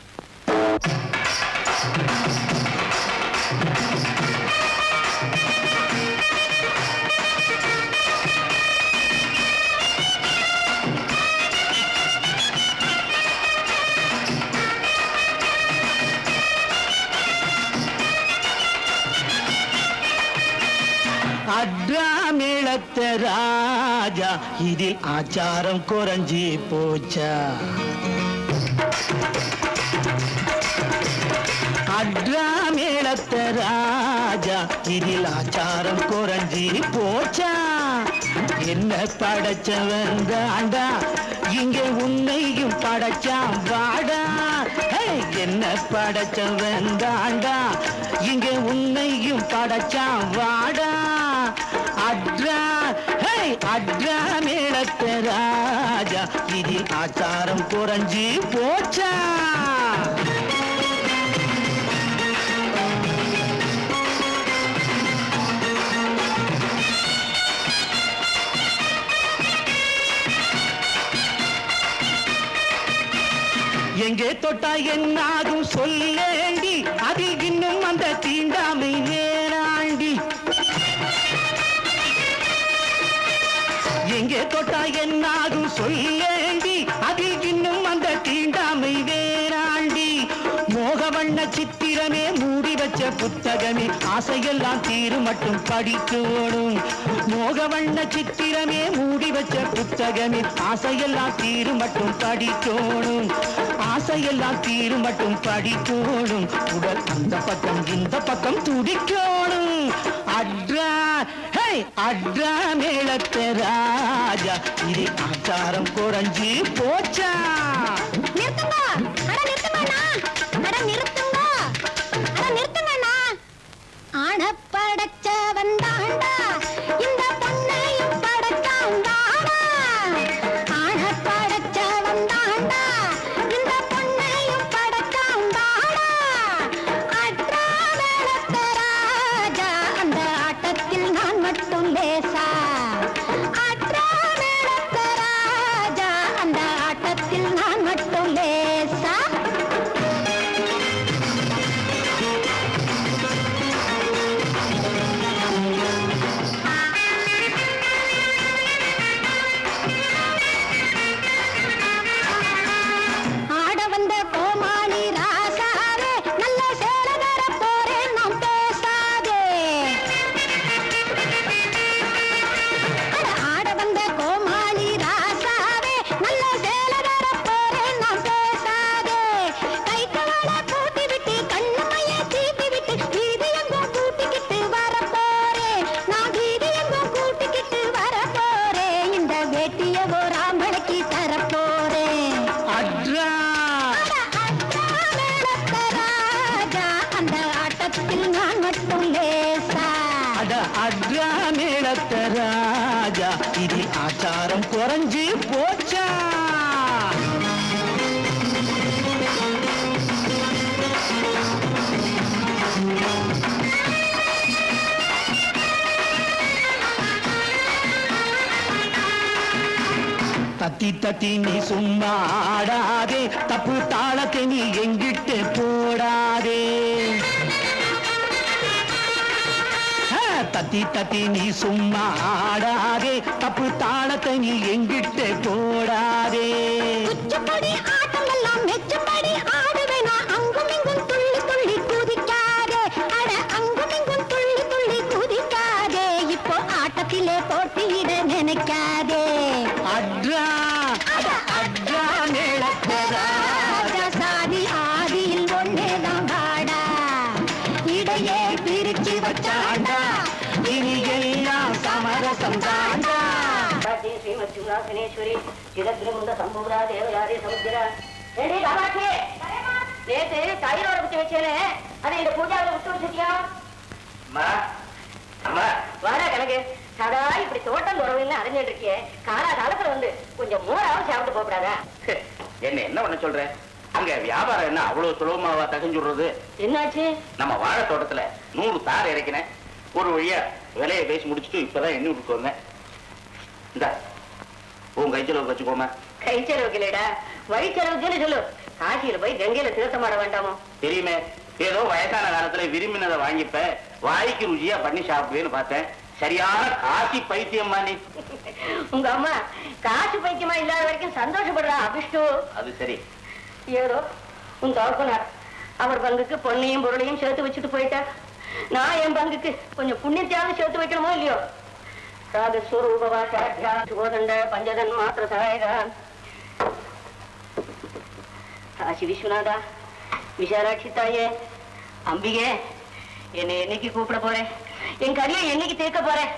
அட்ராமிழத்த ராஜா, இதில் ஆச்சாரம் குறைஞ்சி போச்சா? அட்ரா மேளத்த ராஜா இதில் ஆச்சாரம் குறைஞ்சி போச்சா என்ன படைச்சவன் தாண்டா இங்கே உன்னையும் படைச்சான் வாடா என்ன படைச்சவன் தாண்டா இங்கே உன்னையும் படைச்சான் வாடா அட்ரா அட்ரா மேளத்த ராஜா இதில் ஆச்சாரம் குறைஞ்சி போச்சா எங்கே தொட்டா என்னாகும் சொல்லேண்டி அதில் இன்னும் அந்த தீண்டாமை நேராண்டி எங்கே தொட்டா என்னாகும் சொல்லேண்டி அதில் இன்னும் அந்த தீண்டாமை வேறாண்டி மோகவண்ண சித்திரமே மூடி வச்ச புத்தகமே ஆசையெல்லாம் தீரு மட்டும் படிக்கணும் மோகவண்ண சித்திரமே மூடி வச்ச புத்தகமே ஆசையெல்லாம் தீரு மட்டும் படிக்கணும் ஆசையெல்லாம் தீரு மட்டும் படிக்கணும் உடல் அந்த பக்கம் இந்த பக்கம் துடிக்கணும் அட்ரா அட்ரா மேளத்த ராஜா இது ஆச்சாரம் குறைஞ்சி போச்சா நிறுத்துங்க அட நிறுத்துங்கண்ணா அட நிறுத்துங்க அட நிறுத்துங்கண்ணா ஆன படைச்சவன் தாண்டா இந்த பொண்ணையும் படைச்சான் தாண்டா ஆன படைச்சவன் தாண்டா இந்த பொண்ணையும் படைச்சான் தாண்டா அட்ரா மேளத்த ராஜா அந்த ஆட்டத்தில் நான் மட்டும் லேசா அட்ரா மேளத்த ராஜா அந்த ஆட்டத்தில் நான் மட்டும் லேசா ஆட வந்த கோமாளி ராசாவே நல்ல சேலகர போறேன் நாம் பேசாதே ஆட வந்த கோமாளி ராசாவே நல்ல சேலகர போறேன் நாம் பேசாதே கை கவலை கூட்டி விட்டு கண்ணுமையை தீட்டி விட்டு வீதி எங்கும் கூட்டிக்கிட்டு வர போறேன் நான் வீதி எங்கும் கூட்டிக்கிட்டு வர போறேன் இந்த வேட்டிய ஒரு ஆம்பளைக்கு தர போறேன் அட்ரா ராஜா அந்த ஆட்டத்தில் நான் மட்டும் லேசா அட அட்ரா மேளத்த ராஜா இது ஆச்சாரம் குறைஞ்சி போச்சா தத்தி தத்தி நீ சும்மா ஆடாதே தப்பு தாளத்தை நீ எங்கிட்டு போடாதே தத்தி தத்தி நீ சும்மா ஆடாதே தப்பு தாளத்தை நீ எங்கிட்டு போடாதே குச்சிப்புடி ஆட்டம் எல்லாம் மெச்சும்படி ஆடுவேனா அங்கும் இங்கும் துள்ளி துள்ளி குதிக்காதே அட அங்கும் இங்கும் துள்ளி துள்ளி குதிக்காதே இப்போ ஆட்டத்திலே போட்டியிட நினைக்காதே அட்ரா அட்ரா மேளத்த ராஜா சாதி ஆதியில் ஒன்னேதான் வாடா இடையே பிரிச்சு வச்சாண்டா இனி எல்லாம் சமரசம் தாண்டா ஸ்ரீமத்யுங்காசனேஸ்வரி சிதத்திரமுந்த சம்பூரா தேவயாரி சமுத்திரா ஏடி காமாட்சி நேத்து தயிரோட குத்தி வச்சேனே அதை இந்த பூஜாவில் விட்டு வச்சிருக்கியா அம்மா அம்மா வாடா கணக்கு சதா இப்படி தோட்டம் துறவுன்னு அறிஞ்சிட்டு இருக்கியே காலா காலத்துல வந்து கொஞ்சம் மோராவும் சாப்பிட்டு போடாதா என்ன பண்ண சொல்ற அங்க வியாபாரம் என்ன அவ்வளவு சுலபமாவா தகஞ்சுடுறது என்னாச்சு நம்ம வாழை தோட்டத்துல 100 தார் இறக்கினேன் ஒரு வழியா விலையை பேசி முடிச்சுட்டு இப்பதான் எண்ணி விட்டுட்டு வந்தேன் இந்த உன் கைச்செலவு வச்சுக்கோமா கை செலவுக்கு இல்லடா வழி செலவுக்குன்னு சொல்லு காசியில போய் கங்கையில தீர்த்தமாட வேண்டாமோ தெரியுமே ஏதோ வயசான காலத்துல விரும்பினதை வாங்கிப்ப வாய்க்கு ருச்சியா பண்ணி சாப்பிடுவேன்னு பார்த்தேன் சரியான காசி பைத்தியம்மா நீ உங்க அம்மா காசு பைத்தியமா இல்லாத வரைக்கும் சந்தோஷப்படுறா அபிஷ்டு அது சரி ஏதோ உன் தோற்கனார் அவர் பங்குக்கு பொண்ணையும் பொருளையும் சேர்த்து வச்சுட்டு போயிட்டா நான் என் பங்குக்கு கொஞ்சம் புண்ணியத்தையாவது சேர்த்து வைக்கணுமோ இல்லையோ ராகஸ்வரூபவாசாட்யா சுகோதண்ட பஞ்சதன் மாத்திர சகாயகா காசி விஸ்வநாதா விஷாலாட்சி தாயே அம்பிகே, என்னை என்னைக்கு கூப்பிட போறேன்? என் கரியை என்னைக்கு தீர்க்க போறேன்?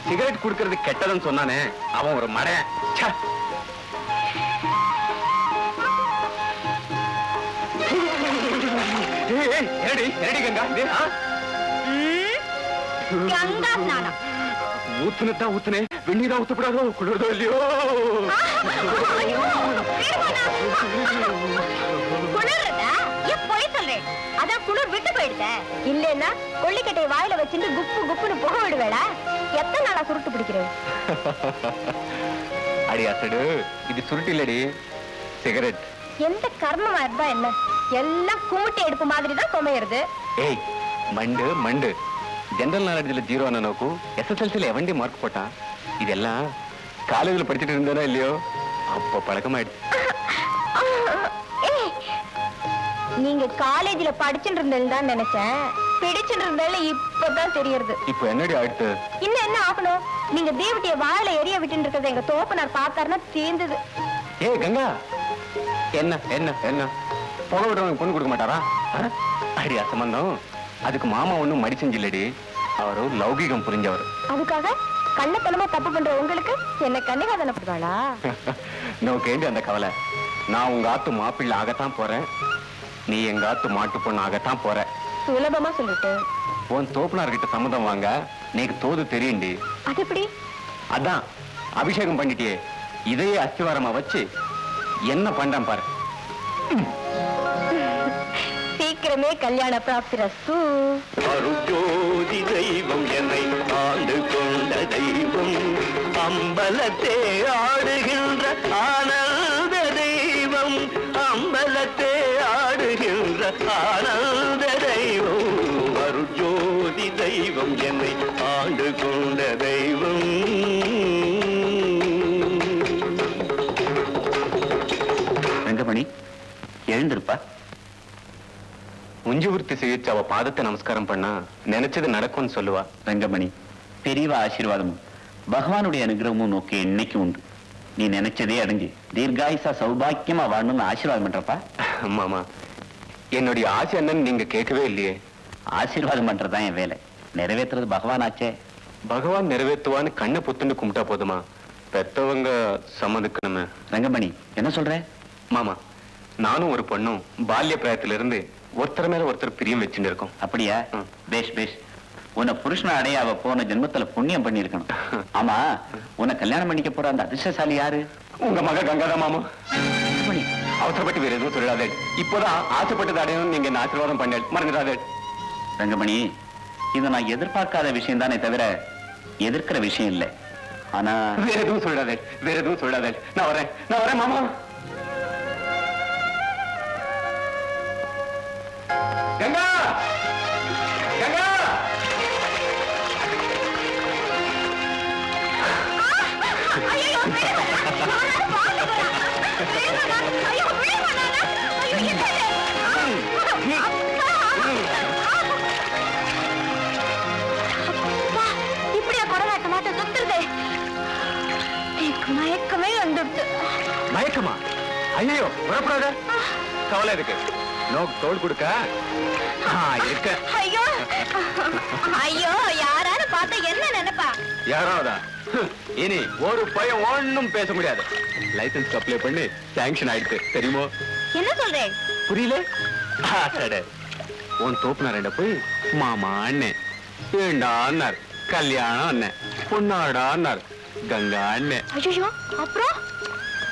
சிகரெட் குடுக்கறது கெட்டதுன்னு சொன்னானே அவன் ஒரு மடையன். ச்சே. ஏய், ஏய், என்னடி என்னடி கங்கா இது? கங்கா ஸ்நானம். ஊத்துனதான் ஊத்துனே, வெந்நீரா ஊத்தப்படாதோ, குளிர்தோ இல்லையோ? குளிர்றதா? போய் சொல்றேன். அதான் குளிர் விட்டு போயிடுதேன். இல்லன்னா கொல்லிக்கட்டை வாயில வச்சுட்டு குப்பு குப்புன்னு புக விடுவேடா. எத்தனை நாளா சுருட்டு பிடிக்கிறேன்? அடி அசடு, இது சுருட்டு இல்லடி, சிகரெட். எந்த கர்மமா இருந்தா என்ன? எல்லாம் கும்பிட்டு எடுப்பு மாதிரி தான் சுமையிறது. ஏய் மண்டு மண்டு, ஜெனரல் நாலேஜ்ல 0 ஆன நோக்கு SSLCல எவண்டி மார்க் போட்டான்? இதெல்லாம் காலேஜ்ல படிச்சுட்டு இருந்தானோ இல்லையோ, அப்போ பழக்கமாயிடுச்சு. நீங்க காலேஜ்ல படிச்சுட்டு இருந்தேன்னு தான் நினைச்சேன். பிடிச்சுட்டு இருந்தால இப்பதான் தெரியறது. இப்போ என்னடி ஆயிடுத்து? இன்னும் என்ன ஆகணும்? நீங்க தேவட்டிய வாயில எரிய விட்டு இருக்கிறத எங்க தோப்பனார் பார்த்தாருன்னா தீர்ந்தது. ஏய் கங்கா, என்ன என்ன என்ன புக விடுறவங்க பொண்ணு கொடுக்க மாட்டாரா? அடி அசம்பந்தம், அதுக்கு மாமா ஒண்ணும் மடி செஞ்சில்லடி, அவரு லௌகிகம் புரிஞ்சவர். அதுக்காக கண்ணத்தனமா தப்பு பண்ற உங்களுக்கு என்ன கன்னிகாதன படுவாளா? நோக்கேண்டி அந்த கவலை. நான் உங்க ஆத்து மாப்பிள்ளை ஆகத்தான் போறேன், நீ எங்க ஆத்து மாட்டு பொண்ணு ஆகத்தான் போற. சுலபமா சொல்லிட்டு உன் தோப்பனார்கிட்ட சம்மதம் வாங்க நீக்கு தோது தெரியுண்டி. அது எப்படி? அதான் அபிஷேகம் பண்ணிட்டியே, இதையே அஸ்திவாரமா வச்சு என்ன பண்றேன் பாரு. சீக்கிரமே கல்யாண பிராப்தி ரஸ்து. அருஜோதி தெய்வம் என்னை ஆண்டு கொண்ட தெய்வம், அம்பலத்தே ஆடுகின்ற ஆனந்த தெய்வம், அம்பலத்தே ஆடுகின்ற ஆனந்த தெய்வம், அருஜோதி தெய்வம் என்னை ஆண்டு கொண்ட தெய்வம். ரங்கமணி எழுந்திருப்பா. உஞ்சுவர்த்தி செய்யச்சு அவ பாதத்தை நமஸ்காரம் பண்ணா நினைச்சது நடக்கும்னு சொல்லுவா. ரங்கமணி, பெரியவா ஆசீர்வாதமும் பகவானுடைய அனுகிரகமும் நோக்கி என்னைக்கு உண்டு. நீ நினைச்சதே அடைஞ்சு தீர்காயுசா சௌபாக்கியமா வாழணும்னு ஆசீர்வாதம் பண்றப்பா. மாமா, என்னுடைய ஆசை என்னன்னு நீங்க கேட்கவே இல்லையே. ஆசீர்வாதம் பண்றதுதான் என் வேலை, நிறைவேற்றுறது பகவான் ஆச்சே. பகவான் நிறைவேற்றுவான்னு கண்ணை புத்துண்டு கும்பிட்டா போதுமா? பெத்தவங்க சம்மதிக்கணுமே. ரங்கமணி என்ன சொல்ற? மாமா, நானும் ஒரு பொண்ணும் பால்ய பிராயத்திலிருந்து ஒருத்தர் மேல ஒருத்தர் பிரியம் வச்சுட்டு இருக்கோம். அப்படியா? பேஷ் பேஷ். உன்னை புருஷனை அடைய அவ போன ஜென்மத்துல புண்ணியம் பண்ணி இருக்கணும். ஆமா, உன்னை கல்யாணம் பண்ணிக்க போற அந்த அதிர்ஷ்டசாலி யாரு? உங்க மக கங்காதா மாமா. அவசரப்பட்டு வேற எதுவும் சொல்லிடாதே. இப்போதான் ஆசைப்பட்டது அடையணும் நீங்க என்ன ஆசீர்வாதம் பண்ண மறந்துடாதே. ரங்கமணி, இதை நான் எதிர்பார்க்காத விஷயம் தானே தவிர எதிர்க்கிற விஷயம் இல்லை. ஆனா வேற எதுவும் சொல்லிடாதே, வேற எதுவும் சொல்லிடாதே. நான் வரேன் மாமா. கங்கா, கங்கா, இப்படியா கொடநாட்ட மாட்ட சுத்துறது? மயக்கமே வந்துடுச்சு. மயக்கமா? ஐயோ, வரப்படாத. கவலை இருக்கு. நோக்கு தோல் கொடுக்க இருக்க. ஐயோ ஐயோ, யாராவது பார்த்தா என்ன நினைப்பா? யாராவதா? இனி ஒரு பையன் ஒண்ணும் பேச முடியாது. லைசன்ஸ் அப்ளை பண்ணி சாங்ஷன் ஆயிடுச்சு தெரியுமோ? என்ன சொல்றேன்? புரியல? உன் தோப்புனார போய் மாமா அண்ணே ஏண்டா அண்ணார், கல்யாணம் அண்ணே, பொண்ணாடா அண்ணார், கங்கா அண்ணே. ஐயோ, அப்புறம்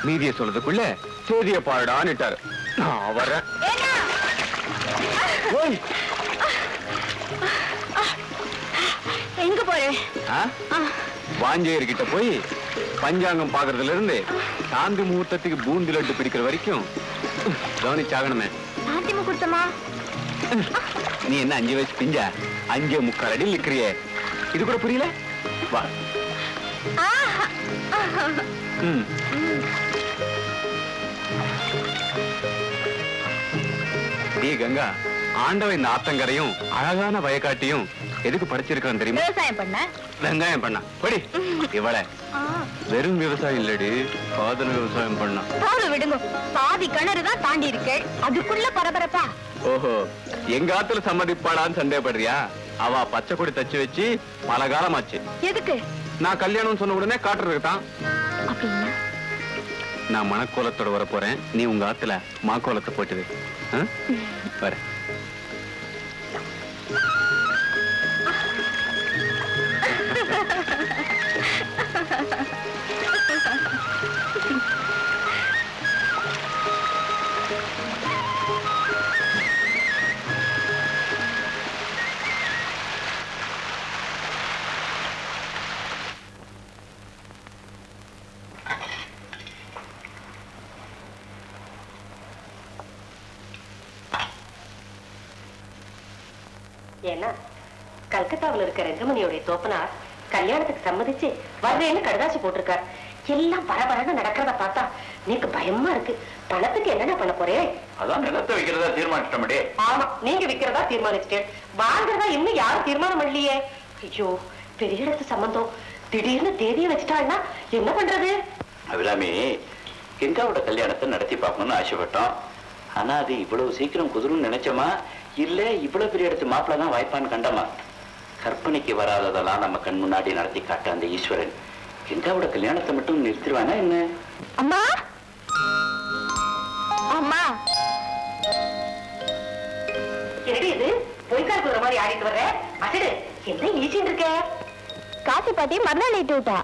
மீதிய சொல்றதுக்குள்ள சேதிய பாடான்னுட்டாரு. நான் வரேன். எங்க போறேன்? வாஞ்சையர்கிட்ட போய் பஞ்சாங்கம் பாக்குறதுல இருந்து சாந்தி முகூர்த்தத்துக்கு பூந்தி லட்டு பிடிக்கிற வரைக்கும் கவனிச்சாகணுமே. சாந்தி முகூர்த்தமா? நீ என்ன 5 வயசு பிஞ்சா 5.75 அடி நிக்கிறியே, இது கூட புரியல? வா. ம். டீ கங்கா, ஆண்டவன் இந்த ஆத்தங்கரையும் அழகான வயக்காட்டியும் எதுக்கு படிச்சிருக்கான் தெரியுமா? விவசாயம் பண்ண. வெங்காயம் பண்ணா படி. இவள வெறும் விவசாயம் இல்லடி, காதல் விவசாயம் பண்ணா. விடுங்க, பாதி கிணறு தான் தாண்டி இருக்கு, அதுக்குள்ள பரபரப்பா. ஓஹோ, எங்க ஆத்துல சம்மதிப்பாளான்னு சந்தேகப்படுறியா? அவ பச்சை கொடி தச்சு வச்சு பல காலமாச்சு. எதுக்கு? நான் கல்யாணம் சொன்ன உடனே காட்டுறதுக்கு தான். அப்படின்னா நான் மணக்கோலத்தோட வர போறேன், நீ உங்க ஆத்துல மாக்கோலத்தை போட்டுது. வர. ஏன்னா கல்கத்தாவில் இருக்க ரெங்கமணியோடைய தோப்பனார் கல்யாணத்துக்கு சம்மதிச்சு வர்றேன்னு கடுதாசி போட்டிருக்கார். எல்லாம் பரபரன்னு நடக்கிறத பார்த்தா நீக்கு பயமா இருக்கு. பணத்துக்கு என்னென்ன பண்ண போறேன்? அதான் நிலத்தை வைக்கிறதா தீர்மானிச்சிட்டோமே. ஆமா, நீங்க விக்கிறதா தீர்மானிச்சிட்டேன், வாங்குறதா இன்னும் யாரும் தீர்மானம் பண்ணலையே. ஐயோ, பெரிய இடத்து சம்பந்தம், திடீர்னு தேதியை வச்சுட்டாள்னா என்ன பண்றது? அபிராமி, கங்காவோட கல்யாணத்தை நடத்தி பார்க்கணும்னு ஆசைப்பட்டோம். ஆனா அது இவ்வளவு சீக்கிரம் குதிரும்னு நினைச்சோமா, இல்ல இவ்வளவு பெரிய இடத்து மாப்பிள்ள தான் வாய்ப்பான்னு கண்டமா? கற்பனைக்கு வராததெல்லாம் நம்ம கண் முன்னாடி நடத்தி காட்ட அந்த ஈஸ்வரன் கங்காவோட கல்யாணத்தை மட்டும் நிறுத்திடுவானா என்ன? அம்மா, அம்மா, என்னடி இது பொய்க்கால் குதிரை மாதிரி ஆடிட்டு வர்ற? அசடு, என்ன ஈச்சின்னு இருக்க? காசி பாட்டி மறுநாள் இட்டு விட்டா.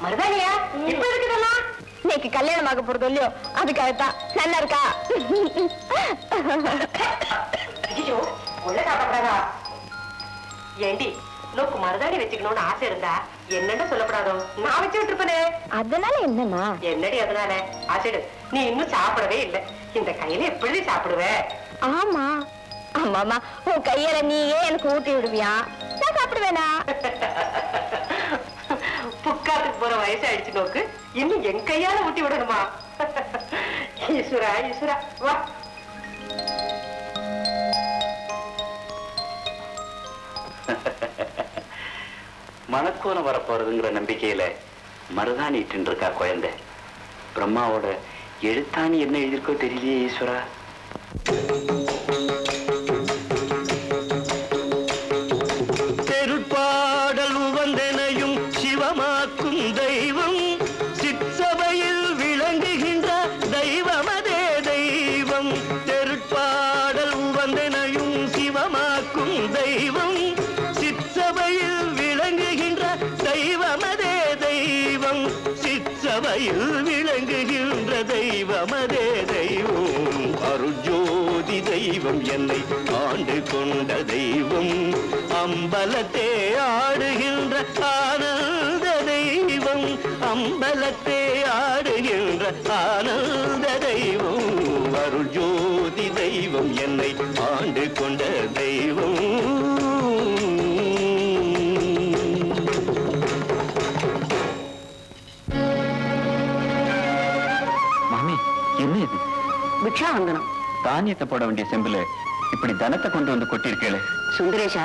மருதானியா? இப்ப இருக்குதெல்லாம் இன்னைக்கு கல்யாணம் ஆக போறது இல்லையோ, அதுக்காகத்தான். நல்லா இருக்கா? ஐயோ, உள்ள சாப்பிடக்கூடாதா? ஏண்டி, நோக்கு மருதாணி வச்சுக்கணும்னு ஆசை இருந்தா என்னன்னு சொல்லப்படாதோ? நான் வச்சு விட்டுருப்பனே. அதனால என்னன்னா? என்னடி அதனால? ஆசைடு, நீ இன்னும் சாப்பிடவே இல்லை. இந்த கையில எப்படி சாப்பிடுவ? ஆமா ஆமாமா, உன் கையில நீயே எனக்கு ஊட்டி விடுவியா? நான் சாப்பிடுவேனா? புக்காத்துக்கு போற வயசு ஆயிடுச்சு நோக்கு, இன்னும் என் கையால ஊட்டி விடணுமா? ஈஸ்வரா ஈஸ்வரா, வா. மணக்கோலம் வரப்போறதுங்கிற நம்பிக்கையில மருதாணி இட்டு இருக்கா குழந்தை. பிரம்மாவோட எழுத்தாணி என்ன எழுதியிருக்கோ தெரியலையே ஈஸ்வரா. தெருட்பாடல் உவந்தனையும் சிவமாக்கும் தெய்வம், சிற்சபையில் விளங்குகின்ற தெய்வமதே தெய்வம். தெருட்பாடல் உவந்தனையும் சிவமாக்கும் தெய்வம், சிற்சபையில் விளங்குகின்ற தெய்வமதே தெய்வம். சிற்சபையில் விளங்குகின்ற தெய்வமதே தெய்வம். அருஜோதி தெய்வம், என்னை ஆண்டு கொண்ட தெய்வம். அம்பலத்தே ஆடுகின்ற ஆனந்த தெய்வம், அம்பலத்தே ஆடுகின்ற ஆனந்த தெய்வம். அருஜோதி தெய்வம், என்னை ஆண்டு கொண்ட தெய்வம். மாமி, என்ன இது? பிக்ஷாவந்தனம். தானியத்தை போட வேண்டிய செம்புல இப்படி தனத்தை கொண்டு வந்து கொட்டிருக்கேளே. சுந்தரேஷா,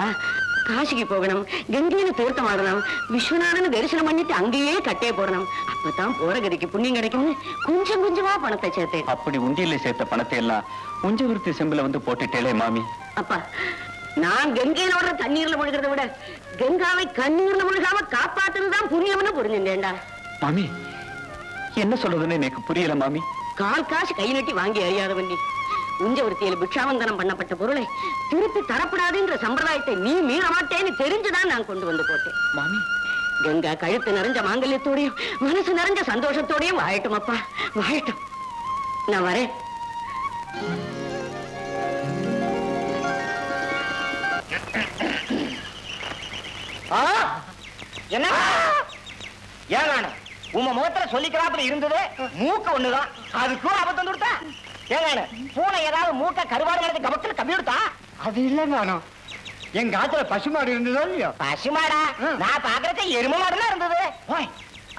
காசிக்கு போகணும், கங்கையில தீர்த்தம் ஆடணும், விஸ்வநாதன் தரிசனம் பண்ணிட்டு அங்கேயே கட்டே போடணும். அப்பதான் போற கதிக்கு புண்ணியம் கிடைக்கும்னு கொஞ்சம் கொஞ்சமா பணத்தை சேர்த்தேன். அப்படி உண்டியில சேர்த்த பணத்தை எல்லாம் உஞ்சவிருத்தி செம்புல வந்து போட்டுட்டேளே மாமி. அப்பா, நான் கங்கையிலோட தண்ணீர்ல முழுகிறத விட கங்காவை கண்ணீர்ல முழுகாம காப்பாத்துறதுதான் புண்ணியம்னு புரிஞ்சுட்டேன்டா. மாமி, என்ன சொல்றதுன்னு எனக்கு புரியல மாமி. கால் காசு கை நட்டி வாங்கி அறியாதவன் நீ. உஞ்சவருத்தியில் பிக்ஷாவந்தனம் பண்ணப்பட்ட பொருளை திருப்பி தரப்படாதுன்ற சம்பிரதாயத்தை நீ மீற மாட்டேன்னு தெரிஞ்சுதான் நான் கொண்டு வந்து போட்டேன். மாமி, கங்கா கழுத்து நிறைஞ்ச மாங்கல்யத்தோடையும் மனசு நிறைஞ்ச சந்தோஷத்தோடையும் வாழட்டும் அப்பா, வாழட்டும். நான் வரேன். என்ன ஏன் உங்க முகத்துல சொல்லிக்கிறாப்புல இருந்தது மூக்கு ஒண்ணுதான், அதுக்கும் அபத்தம் கொடுத்தா? ஏன் பூனை ஏதாவது மூக்க கருவாடு கபத்துல கம்மி கொடுத்தா? அது இல்ல காணும். எங்க ஆத்துல பசுமாடு இருந்ததோ இல்லையோ? பசுமாடா? நான் பாக்குறத எரும மாடுலாம் இருந்தது. ஓய்,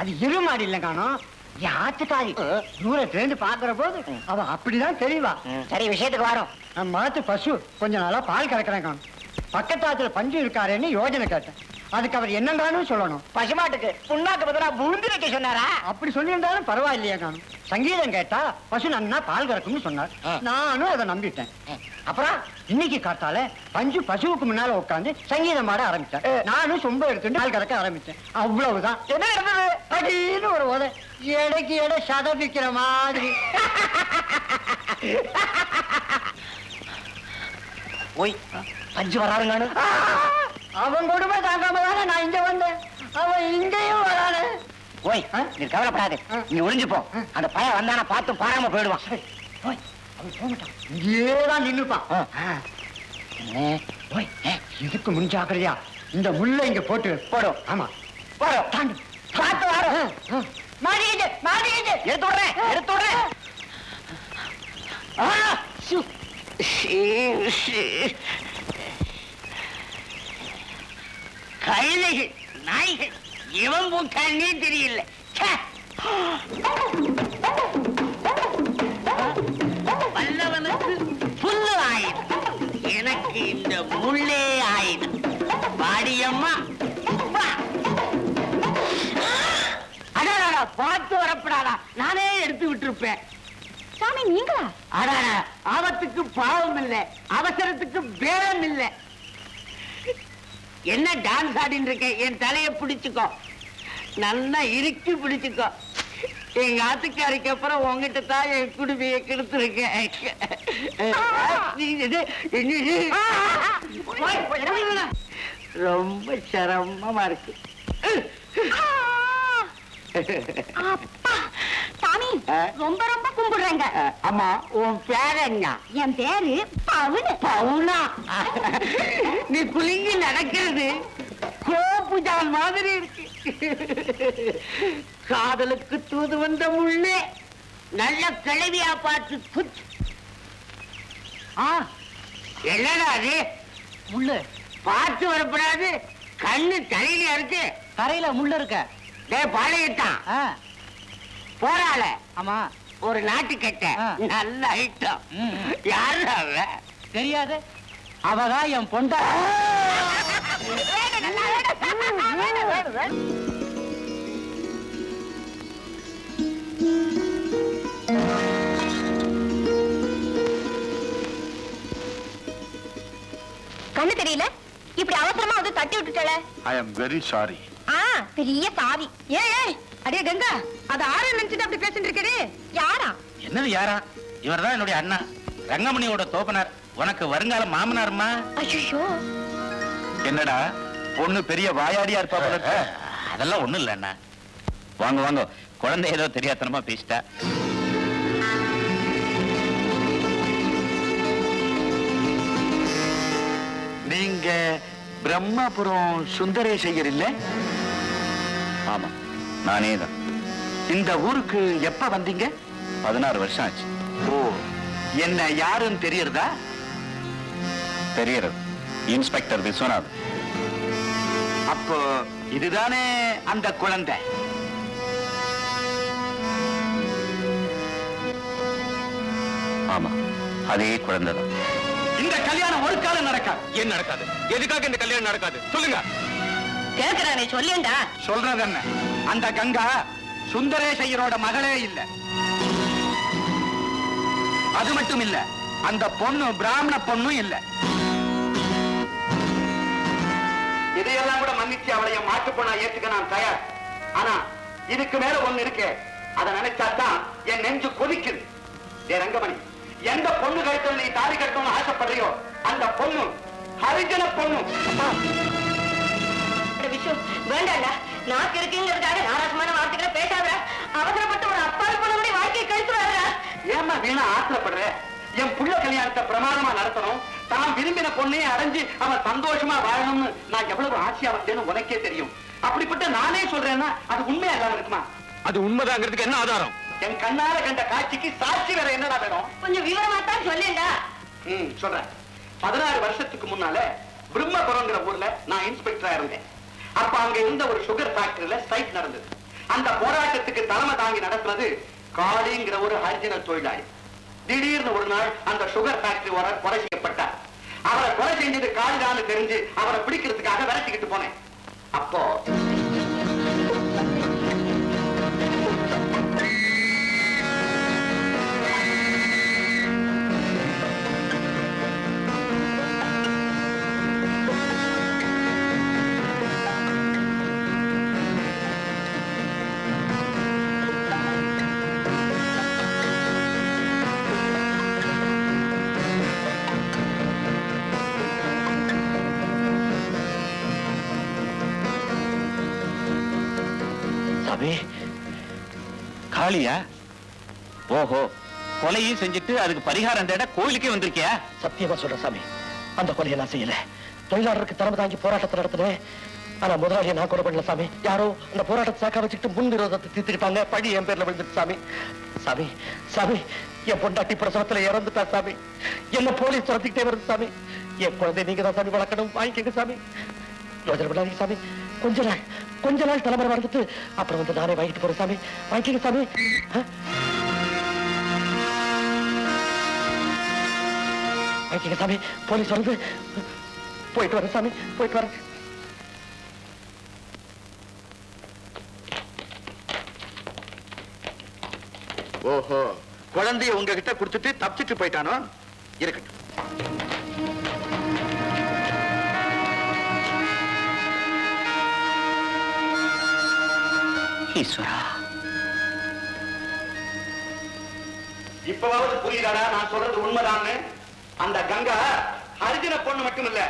அது எருமாடு இல்ல காணும். என் ஆத்துக்காரி தூரத்துல இருந்து பாக்குற போது அவ அப்படிதான் தெரியவா. சரி, விஷயத்துக்கு வரோம். நம்ம மாத்து பசு கொஞ்ச நாளா பால் கறக்குறேன் காணும். பக்கத்து ஆத்துல பஞ்சு இருக்காருன்னு யோஜனை கேட்டேன். அதுக்கு அவர் என்னங்கானு சொல்லணும். பசுமாட்டுக்கு புண்ணாக்கு பதிலா பூந்து வைக்க சொன்னாரா? அப்படி சொல்லியிருந்தாலும் பரவாயில்லையா காணும். சங்கீதம் கேட்டா பசு நன்னா பால் கறக்கும்னு சொன்னார். நானும் அதை நம்பிட்டேன். அப்புறம் இன்னைக்கு காத்தால பஞ்சு பசுவுக்கு முன்னால உட்காந்து சங்கீதம் பாட ஆரம்பிச்சேன். நானும் சொம்ப எடுத்துட்டு பால் கறக்க ஆரம்பிச்சேன். அவ்வளவுதான். என்ன நடந்தது? அப்படின்னு ஒரு உதை எடைக்கு எடை சதபிக்கிற மாதிரி. ஓய், பஞ்சு வராருங்கானு. அவன் கொடுமை தாங்காம தானே நான் இங்க வந்தேன். அவன் இங்கேயும் வரானே. ஓய், நீ கவலைப்படாது. நீ ஒளிஞ்சுப்போ. அந்த பையன் வந்தானா பார்த்து பாராம போயிடுவான். ஓய், அவன் போக மாட்டான். இங்கேதான் நின்னுப்பான். ஓய், இதுக்கு முன் ஜாக்கிரதையா இந்த முள்ள இங்க போட்டு போடும். ஆமா, போடும். தாண்டு. பார்த்து வரோம். மாடிக்கிட்டு மாடிக்கிட்டு எடுத்து விடுறேன், எடுத்து விடுறேன். கைலைகள், நாய்கள், இவன் பூட்டானே தெரியல. வல்லவனுக்கு புல்லு ஆயுதம், எனக்கு இந்த முள்ளே ஆயுதம். பாடியம்மா அடாடா, பார்த்து வரப்படாதா, நானே எடுத்து விட்டுருப்பேன். சாமி நீங்களா? அடாடா, ஆபத்துக்கு பாவம் இல்ல, அவசரத்துக்கு பேரம் இல்ல. என்ன டான்ஸ் ஆடின்னு இருக்க? என் தலையை பிடிச்சுக்கோ, நல்லா இறுக்கி பிடிச்சுக்கோ. எங்க ஆத்துக்காரிக்கு அப்புறம் உங்ககிட்ட தான் என் குடுமையை கெடுத்துருக்கேன். ரொம்ப சிரமமா இருக்கு. அப்பா சாமி ரொம்ப ரொம்ப கும்பிடுறேங்க. அம்மா, உன் பேர் என்ன? என் பேரு பவுனு. பவுனா? நீ குலுங்கி நடக்கிறது கோபுஜால் மாதிரி இருக்கு. காதலுக்கு தூது வந்த முள்ளே, நல்ல கிளவியா பார்த்து குச்சு. என்னடா அது? முள்ளு பார்த்து வரப்படாது, கண்ணு தலையில இருக்கு. கரையில முள்ளு இருக்க. பாளையத்தான் போறாள. ஆமா, ஒரு நாட்டுக்கட்ட நல்ல ஐட்டம். யாரு அவ? தெரியாது. அவதான் என் பொண்டா. கண்ணு தெரியல, இப்படி அவசரமா வந்து தட்டி விட்டுட்டல. ஐ அம் வெரி சாரி. பெரிய சாவி. ஏய் அடே கங்கா, அது ஆறு நினைச்சிட்டு அப்படி பேசிட்டு இருக்கே. யாரா? என்னது யாரா? இவர்தான் என்னுடைய அண்ணா, ரங்கமணியோட தோப்பனார். உனக்கு வருங்கால மாமனாருமா. ஐயோ, என்னடா பொண்ணு பெரிய வாயாடியா இருப்பா போல இருக்கு. அதெல்லாம் ஒண்ணும் இல்ல அண்ணா. வாங்க வாங்க, குழந்தை ஏதோ தெரியாதனமா பேசிட்டா. நீங்க பிரம்மபுரம் சுந்தரேசையர் இல்ல? ஆமா, நானே தான். இந்த ஊருக்கு எப்ப வந்தீங்க? 16 வருஷம் ஆச்சு. ஓ, என்ன யாருன்னு தெரியறதா? தெரியறது, இன்ஸ்பெக்டர் விஸ்வநாத். அப்போ இதுதானே அந்த குழந்தை? ஆமா, அதே குழந்தை தான். இந்த கல்யாணம் ஒரு காலம் நடக்காது. ஏன் நடக்காது? எதுக்காக இந்த கல்யாணம் நடக்காது? சொல்லுங்க. கேட்கிறானே சொல்லேண்டா. சொல்றது என்ன? அந்த கங்கா சுந்தரேசையரோட மகளே இல்ல. அது மட்டும் இல்ல, அந்த பொண்ணு பிராமண பொண்ணும் இல்ல. இதையெல்லாம் கூட மன்னிச்சு அவளைய மாட்டு பொண்ணா ஏத்துக்க நான் தயார். ஆனா இதுக்கு மேல ஒண்ணு இருக்கு. அதை நினைச்சாதான் என் நெஞ்சு கொதிக்குது. ரங்கமணி, எந்த பொண்ணு கழுத்துல நீ தாலி கட்டணும்னு ஆசைப்படுறியோ அந்த பொண்ணு ஹரிஜன பொண்ணு. விஷயம் வேண்டாண்டா, நாக்கு இருக்குங்கிறதுக்காக நாராசமான வார்த்தைகளை பேசாத. அவசரப்பட்டு ஒரு அப்பாவி பொண்ணுடைய வாழ்க்கையை கழிச்சுடாதா. ஏமா வீணா ஆத்திரப்படுற? என் புள்ள கல்யாணத்தை பிரமாதமா நடத்தணும், தான் விரும்பின பொண்ணையே அடைஞ்சு அவன் சந்தோஷமா வாழணும்னு நான் எவ்வளவு ஆசையா வந்தேன்னு உனக்கே தெரியும். அப்படிப்பட்ட நானே சொல்றேன்னா அது உண்மையா இல்லாம இருக்குமா? அது உண்மைதாங்கிறதுக்கு என்ன ஆதாரம்? என் கண்ணால கண்ட காட்சிக்கு சாட்சி வேற என்னடா வேணும்? கொஞ்சம் விவரமா தான் சொல்லேண்டா. சொல்றேன். 16 வருஷத்துக்கு முன்னால பிரம்மபுரங்கிற ஊர்ல நான் இன்ஸ்பெக்டரா இருந்தேன். அப்ப அங்க இருந்த ஒரு சுகர் ஃபேக்டரியில ஸ்ட்ரைக் நடந்தது. அந்த போராட்டத்துக்கு தலைமை தாங்கி நடத்துறது காளிங்கிற ஒரு ஹரிஜன தொழிலாளி. திடீர்னு ஒரு நாள் அந்த சுகர் ஃபேக்டரி கொலை செய்யப்பட்டார். அவரை கொலை செஞ்சது காளிதான்னு தெரிஞ்சு அவரை பிடிக்கிறதுக்காக விரட்டிக்கிட்டு போனேன். அப்போ காளியா? ஓஹோ, கொலையும் செஞ்சுட்டு அதுக்கு பரிகாரம் தேட கோயிலுக்கே வந்திருக்கியா? சத்தியமா சொல்ற சாமி, அந்த கொலையை நான் செய்யல. தொழிலாளருக்கு தலைமை தாங்கி போராட்டத்தை நடத்தினேன். ஆனா முதலாளியை நான் கொலை பண்ணல சாமி. யாரோ அந்த போராட்டத்தை சாக்கா வச்சுக்கிட்டு முன் விரோதத்தை தீர்த்துக்கிட்டாங்க. பழி என் பேர்ல விழுந்துட்டு சாமி. சாமி சாமி, என் பொண்டாட்டி பிரசவத்துல இறந்துட்டா சாமி. என்ன போலீஸ் துரத்திக்கிட்டே வருது சாமி. என் குழந்தை நீங்க தான் சாமி வளர்க்கணும். வாங்கிக்கங்க சாமி. யோஜனை பண்ணாதீங்க சாமி. கொஞ்ச நாள் தலைமுறை வந்துட்டு அப்புறம் வந்து நானே வாங்கிட்டு போறேன் சாமி. வாங்கிக்கங்க சாமி. வாங்கிக்கங்க சாமி. போலீஸ் வந்து போயிட்டு வரேன் சாமி. போயிட்டு வரேன். ஓஹோ, குழந்தைய உங்ககிட்ட கொடுத்துட்டு தப்பிச்சுட்டு போயிட்டானோ? இருக்கட்டும். ஈஸ்வரா, இப்பவாவது புரியுதாடா நான் சொல்றது உண்மைதான்னு? அந்த கங்கா ஹரிஜன பொண்ணு மட்டும் இல்ல,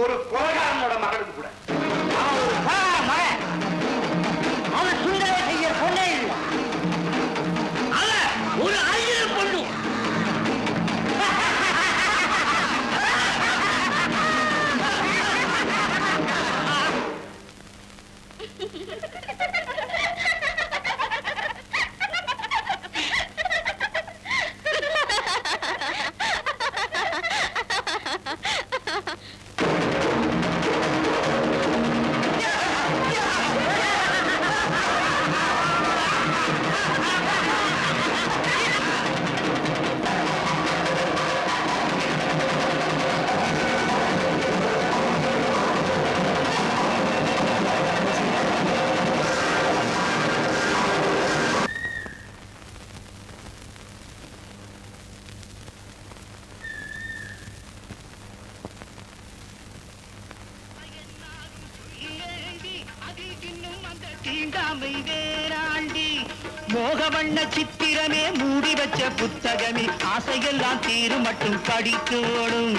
ஒரு கொலைகாரனோட மகளுக்கு கூட. அவன் சுந்தர செய்ய பொண்ணே இல்லை, ஒரு ஹரிஜன பொண்ணு. மோகவண்ண சித்திரமே மூடி வச்ச புத்தகமே ஆசையெல்லாம் தீரும் மட்டும் படிக்கோடும்.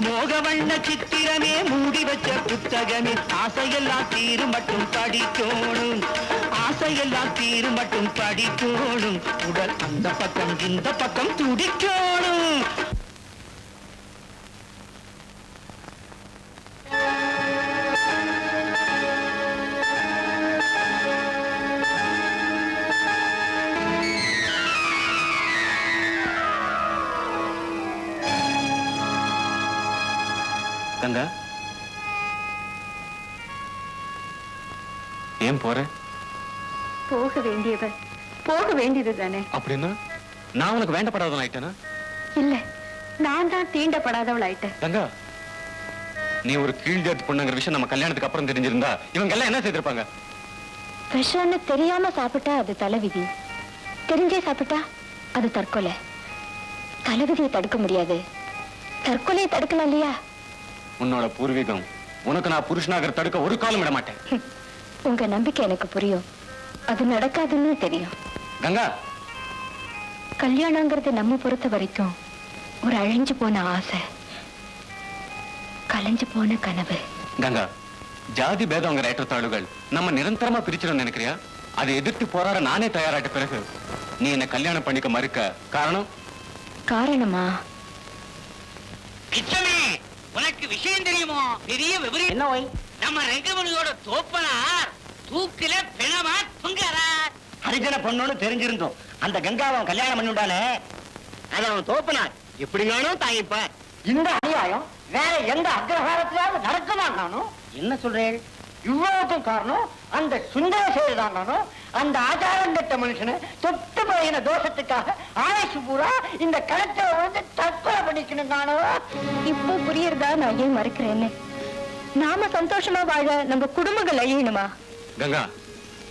மோகவண்ண சித்திரமே மூடி வச்ச புத்தகமே ஆசையெல்லாம் தீரும் மட்டும் படிக்கோடும். ஆசையெல்லாம் தீரும் மட்டும் படிக்கோடும். உடல் அந்த பக்கம் இந்த பக்கம் துடிக்கோடும். கங்கா, ஏன் போற? போக வேண்டியவர் போக வேண்டியது தானே. அப்படின்னா நான் உனக்கு வேண்டப்படாதவன் ஆயிட்டேனா? இல்ல, நான் தான் தீண்டப்படாதவள் ஆயிட்டேன். கங்கா, நீ ஒரு கீழ் ஜாதி பொண்ணுங்கிற விஷயம் நம்ம கல்யாணத்துக்கு அப்புறம் தெரிஞ்சிருந்தா இவங்க எல்லாம் என்ன செய்திருப்பாங்க? விஷம்னு தெரியாம சாப்பிட்டா அது தலைவிதி, தெரிஞ்சே சாப்பிட்டா அது தற்கொலை. தலைவிதியை தடுக்க முடியாது, தற்கொலையை தடுக்கலாம் இல்லையா? உன்னோட பூர்வீகம் உனக்கு நான் புருஷனாக தடுக்க ஒரு காலம் விட மாட்டேன். உங்க நம்பிக்கை எனக்கு புரியும், அது நடக்காதுன்னு தெரியும். கங்கா, கல்யாணங்கிறது நம்ம பொறுத்த வரைக்கும் ஒரு அழிஞ்சு போன ஆசை, கலைஞ்சு போன கனவு. கங்கா, ஜாதி பேதங்கிற ஏற்றத்தாழ்வுகள் நம்ம நிரந்தரமா பிரிச்சிடும் நினைக்கிறியா? அதை எதிர்த்து போராட நானே தயாராட்ட பிறகு நீ என்ன கல்யாணம் பண்ணிக்க மறுக்க காரணமா? கிச்சமே, உனக்கு விஷயம் தெரியுமோ? பெரிய விபரீதம். என்ன ஓய்? நம்ம ரெங்கமணியோட தோப்பனார் தூக்கில பிணமா தொங்குறார். ஹரிஜன பொண்ணுன்னு தெரிஞ்சிருந்தோம். அந்த கங்காவை கல்யாணம் பண்ணிவிட்டானே, அது அவன் தோப்பனார். எப்படிங்கானோ தாங்கிப்பார். இந்த அத்தியாயம் வேற எந்த அக்ரஹாரத்திலாவது நடக்குமா நானும்? என்ன சொல்றேன்? இவ்வளவுக்கும் காரணம் அந்த சுந்தரசேரி தான் நானும். அந்த ஆச்சாரம் கட்ட மனுஷனை தொட்டு பழகின தோஷத்துக்காக ஆயுசு பூரா இந்த கலெக்டரை வந்து தற்கொலை பண்ணிக்கணும் நானும். இப்போ புரியுறதா நான் ஏன் மறுக்கிறேன்னு? நாம சந்தோஷமா வாழ நம்ம குடும்பங்கள் அழியணுமா? கங்கா,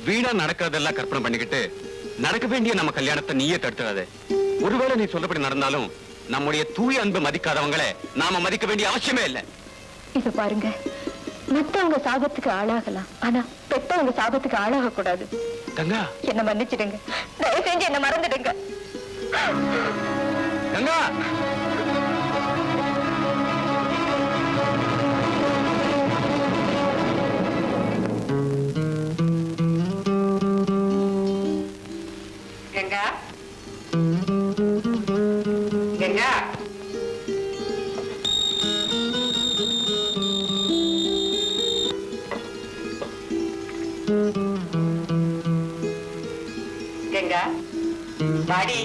வீணா நடக்கிறதெல்லாம் கற்பனை பண்ணிக்கிட்டு நடக்க வேண்டிய நம்ம கல்யாணத்தை நீயே தடுத்துறாதே. ஒருவேளை நீ சொல்றபடி நடந்தாலும் நம்முடைய தூய அன்பு மதிக்காதவங்களை நாம மதிக்க வேண்டிய அவசியமே இல்லை. இது பாருங்க, மத்தவங்க சாபத்துக்கு ஆளாகலாம், ஆனா பெத்தவங்க சாபத்துக்கு ஆளாக கூடாது. கங்கா, என்ன மன்னிச்சிடுங்க, தயவு செஞ்சு என்ன மறந்துடுங்க. கங்கா, கங்கா, கங்கா, கங்கா, வாடி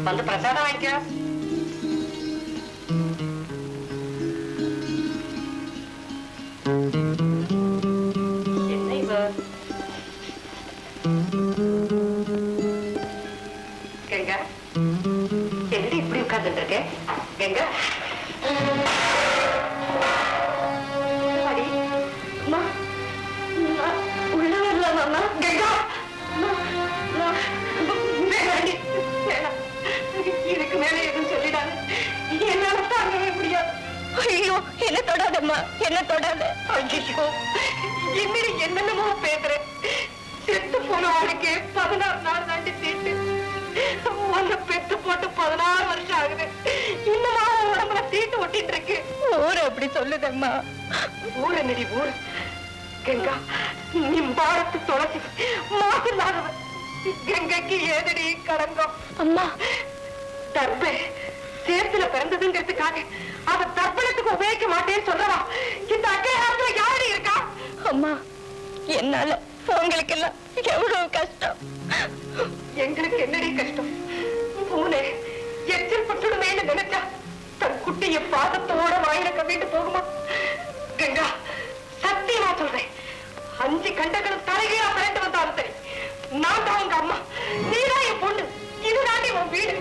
வந்து பிரசாதம் வாங்கிக்க. என்ன இவ? கங்கா, என்னடி இப்படி உட்கார்ந்துட்டு இருக்க? கங்கா, வாடி. அம்மா, உள்ள வரலாமா? கங்கா, வேணாடி, வேணாம். இதுக்கு மேல எதுவும் சொல்லிடாது, என்னால தாங்கவே முடியாது. ஐயோ, என்ன தொடாதம்மா, என்ன தொடாத. ஐயோ, என்னடி என்னென்னமோ பேசுறேன். செத்து போன அவனுக்கு 16 நாள் தாண்டி தீட்டு. உன்னை பெத்து போட்டு 16 வருஷம் ஆகுது. இன்னுமா உடம்புல தீட்டு ஒட்டிட்டு இருக்கு. ஊரு அப்படி சொல்லுதம்மா. ஊர் என்னடி ஊர்? கங்கா, நீ பாரத்து துளசி மாசில்லாதவ. கங்கைக்கு ஏதடி கடங்கம்? அம்மா, தர்பை சேத்துல பிறந்ததுங்கிறதுக்காக அவ தர்ப்பணத்துக்கு உபயோகிக்க மாட்டேன்னு சொல்றவா இந்த அக்கையாரத்துல யாரு இருக்கா? அம்மா, என்னால உங்களுக்கு எல்லாம் எவ்வளவு கஷ்டம். எங்களுக்கு என்னடி கஷ்டம்? பூனை எச்சில் பட்டுடுமேன்னு நினைச்சா தன் குட்டிய பாசத்தோட வாயில கவிட்டு போகுமா? கங்கா, சத்தியமா சொல்றேன், 5 கண்டங்களும் தலைகீழா பிறந்து வந்தாலும் சரி, நான் தான் உங்க அம்மா, நீதான் என் பொண்ணு. இதுதாண்டி உன் வீடு.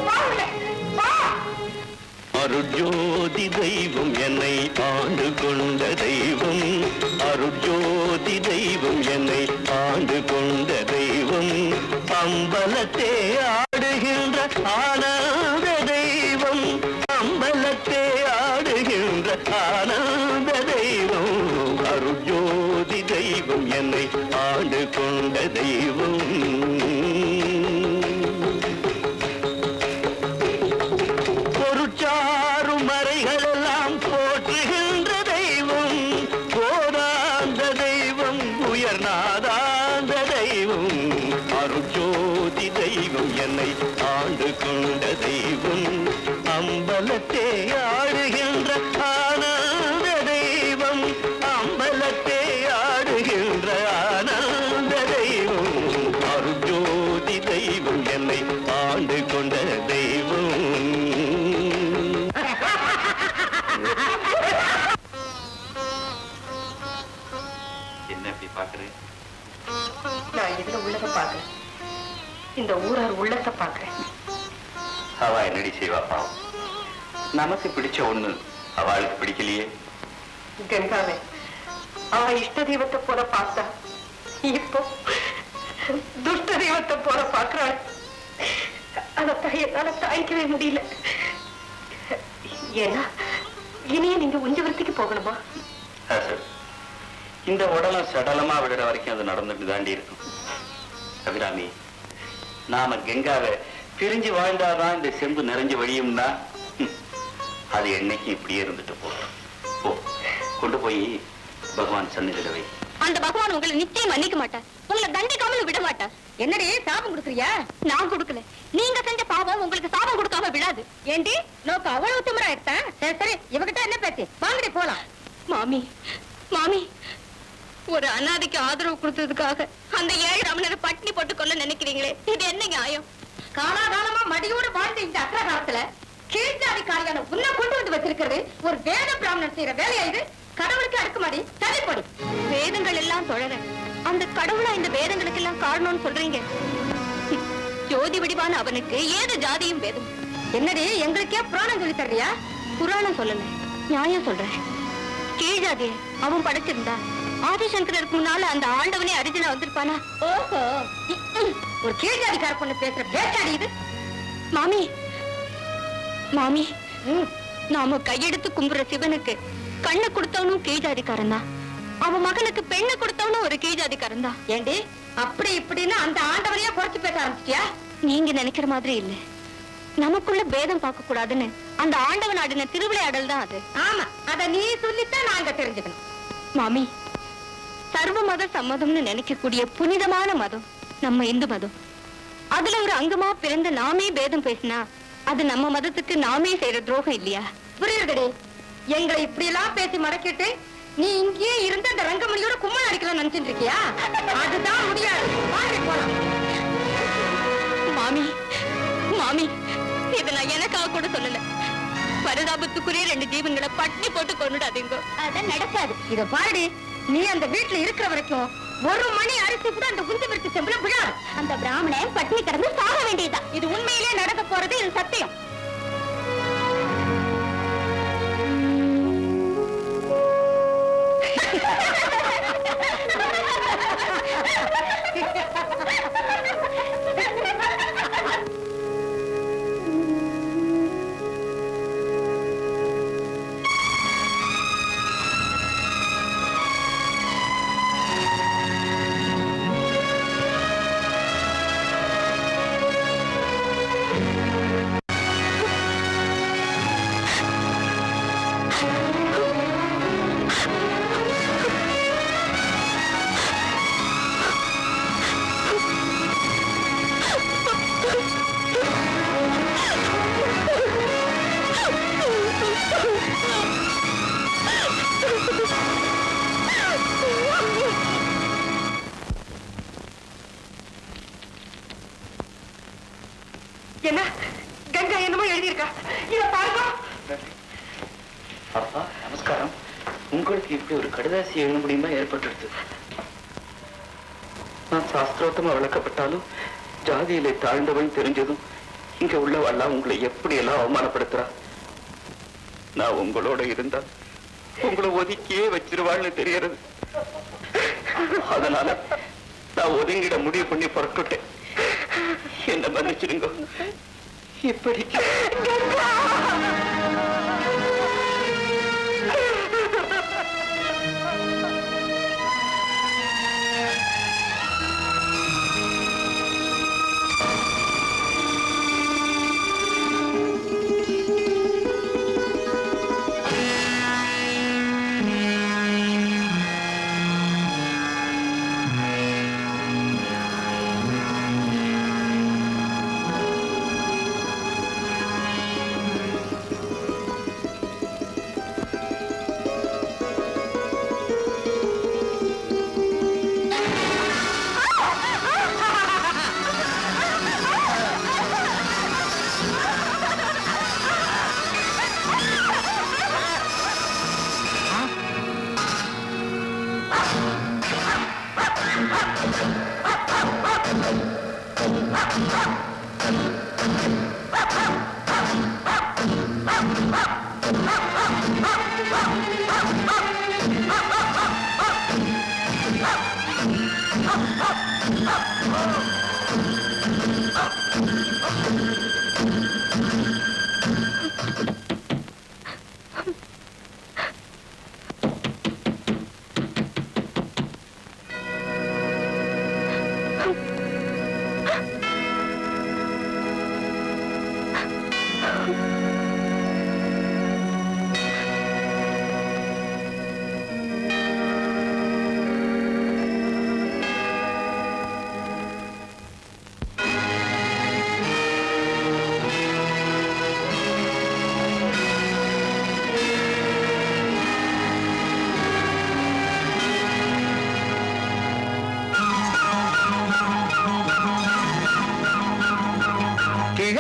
வாங்க, வா. அருட்ஜோதி தெய்வம் என்னை ஆண்டு கொண்ட தெய்வம், அருட்ஜோதி தெய்வம் என்னை ஆண்டு கொண்ட தெய்வம், அம்பலத்தே ஆடுகின்ற ஆனந்த தெய்வம், அம்பலத்தே ஆடுகின்ற ஆனந்த தெய்வம், அருட்ஜோதி தெய்வம் என்னை ஆண்டு கொண்ட தெய்வம். மறைகளெல்லாம் போற்றுகின்ற தெய்வம், போதாந்த தெய்வம், உயர்நாதாந்த தெய்வம், அருட்ஜோதி தெய்வம் என்னை ஆண்டு கொண்ட தெய்வம், அம்பலத்தே ஆடுகின்ற ஆனந்த தெய்வம், அம்பலத்தே ஆடுகின்ற ஆனந்த தெய்வம், அருட்ஜோதி தெய்வம் என்னை ஆண்டு கொண்ட தெய்வம். நான் இதுல உள்ளத பாக்குறேன், இந்த ஊரார் உள்ளத்தை பாக்குறேன். அவ என்னடி செய்வா பாவம்? நமக்கு பிடிச்ச ஒண்ணு அவளுக்கு பிடிக்கலையே. கங்காவே, அவ இஷ்ட தெய்வத்தை போல பார்த்தா இப்போ துஷ்ட தெய்வத்தை போல பாக்குறாள். அதை என்னால தாய்க்கவே முடியல. ஏன்னா இனியே நீங்க உஞ்சவரத்துக்கு போகணுமா? இந்த உடலம் சடலமா விடுற வரைக்கும் அது நடந்துட்டு தாண்டி இருக்கும். அபிராமி, நாம கங்காவை பிரிஞ்சு வாழ்ந்தாதான் இந்த செம்பு நிறைஞ்சு வழியும்னா அது என்னைக்கு இப்படியே இருந்துட்டு போகும். கொண்டு போய் பகவான் சன்னிதில வை. அந்த பகவான் உங்களை நிச்சயம் மன்னிக்க மாட்டார், உங்களை தண்டிக்காமல் விட மாட்டார். என்னடி சாபம் கொடுக்குறியா? நான் கொடுக்கல, நீங்க செஞ்ச பாவம் உங்களுக்கு சாபம் கொடுக்காம விடாது. ஏண்டி நோக்கு அவ்வளவு திமிரா எடுத்தேன்? சரி சரி, இவகிட்ட என்ன பேச்சு? வாங்கடி போலாம். மாமி, மாமி, ஒரு அனாதைக்கு ஆதரவு கொடுத்ததுக்காக அந்த 7 ரமணரை பட்டினி போட்டு கொள்ள நினைக்கிறீங்களே, இது என்ன நியாயம்? காலாகாலமா மடியோடு வாழ்ந்த இந்த அக்ரஹாரத்துல கீழ்ஜாதிக்காரியான உன்னை கொண்டு வந்து வச்சிருக்கிறது ஒரு வேத பிராமணன் செய்யற வேலையா இது? கடவுளுக்கு அடுக்குமாடி தள்ளிப்படி. வேதங்கள் எல்லாம் தொழற அந்த கடவுளா இந்த வேதங்களுக்கு எல்லாம் காரணம்னு சொல்றீங்க? ஜோதி வடிவான அவனுக்கு ஏது ஜாதியும் வேதம்? என்னடி எங்களுக்கே புராணம் சொல்லி தர்றியா? புராணம் சொல்லல, நியாயம் சொல்றேன். கீழ்ஜாதிய அவன் படைச்சிருந்தா ஆதிசங்கருக்கு முன்னால அந்த ஆண்டவனே அரிஜினா வந்திருப்பானா? ஓஹோ, ஒரு கீழ்ஜாதிக்கார பொண்ணு பேசுற பேச்சாடி இது? மாமி மாமி, நாம கையெடுத்து கும்புற சிவனுக்கு கண்ணை கொடுத்தவனும் கீழ்ஜாதிக்காரன் தான், அவன் மகனுக்கு பெண்ணை கொடுத்தவனும் ஒரு கீழ்ஜாதிக்காரன் தான். ஏண்டி அப்படி இப்படின்னு அந்த ஆண்டவனையே குறைச்சு பேச ஆரம்பிச்சியா? நீங்க நினைக்கிற மாதிரி இல்ல, நமக்குள்ள பேதம் பார்க்க கூடாதுன்னு அந்த ஆண்டவன் ஆடின திருவிளையாடல் தான் அது. ஆமா, அத நீ சொல்லித்தான் நாங்க தெரிஞ்சுக்கணும். மாமி, சர்வ மத சம்மதம்னு நினைக்கக்கூடிய புனிதமான மதம் நம்ம இந்து மதம். அதுல ஒரு அங்கமா பிறந்த நாமே பேதம் பேசினா அது நம்ம மதத்துக்கு நாமே செய்யற துரோகம் இல்லையா? புரியுதுடி, எங்களை இப்படி எல்லாம் பேசி மறக்கிட்டு நீ இங்கேயே இருந்து அந்த ரங்கமணியோட கும்மன் அடிக்கலாம் நினைச்சிட்டு இருக்கியா? அதுதான் முடியாது. போலாம். மாமி மாமி, இத நான் எனக்காக கூட சொல்லல, பரிதாபத்துக்குரிய 2 ஜீவன்களை பட்டி போட்டு கொண்டுடாதீங்க. அதான் நடக்காது. இத பாருடி, நீ அந்த வீட்டுல இருக்கிற வரைக்கும் 1 மணி அரிசி கூட அந்த குஞ்சு விருத்தி செம்புல விழாது. அந்த பிராமணன் பட்டினி கிடந்து சாக வேண்டியதுதான். இது உண்மையிலேயே நடக்க போறது, இது சத்தியம். என்ன கங்கா என்னமோ எழுதியிருக்கா, இத பாருங்க. அப்பா நமஸ்காரம். உங்களுக்கு இப்படி ஒரு கடிதாசி எழுத முடியுமா ஏற்பட்டுடுது. நான் சாஸ்திரோத்தமா விளக்கப்பட்டாலும் ஜாதியிலே தாழ்ந்தவன் தெரிஞ்சதும் இங்க உள்ளவெல்லாம் உங்களை எப்படி எல்லாம் அவமானப்படுத்துறா. நான் உங்களோட இருந்தா உங்களை ஒதுக்கியே வச்சிருவாள்னு தெரியறது. அதனால நான் ஒதுங்கிட முடிவு பண்ணி புறப்பட்டுட்டேன். என்ன மன்னிச்சிருங்க. இப்படிக்கு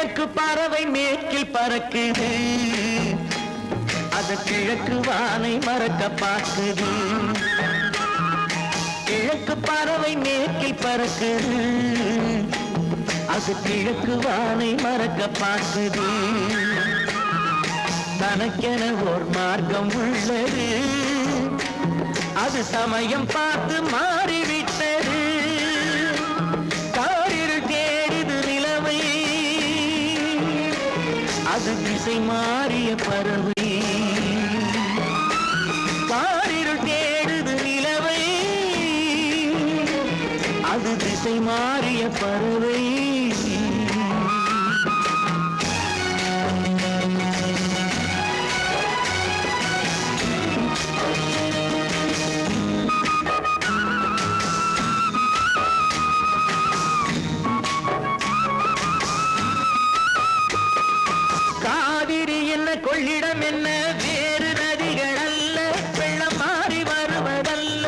கிழக்கு பறவை மேற்கில் பறக்குது, அது கிழக்கு வானை மறக்க பார்க்குது. கிழக்கு பறவை மேற்கில் பறக்குது, அது கிழக்கு வானை மறக்க பார்க்குது. தனக்கென ஓர் மார்க்கம் உள்ளது, அது சமயம் பார்த்து மாறிவிட்டது. காரில் தேடுது நிலவை, அது திசை மாறிய பறவை. காரில் தேடுது நிலவை, அது திசை மாறிய பறவை. கொள்ளிடம் என்ன வேறு நதிகள் அல்ல, வெள்ளம் மாறி வருவதல்ல.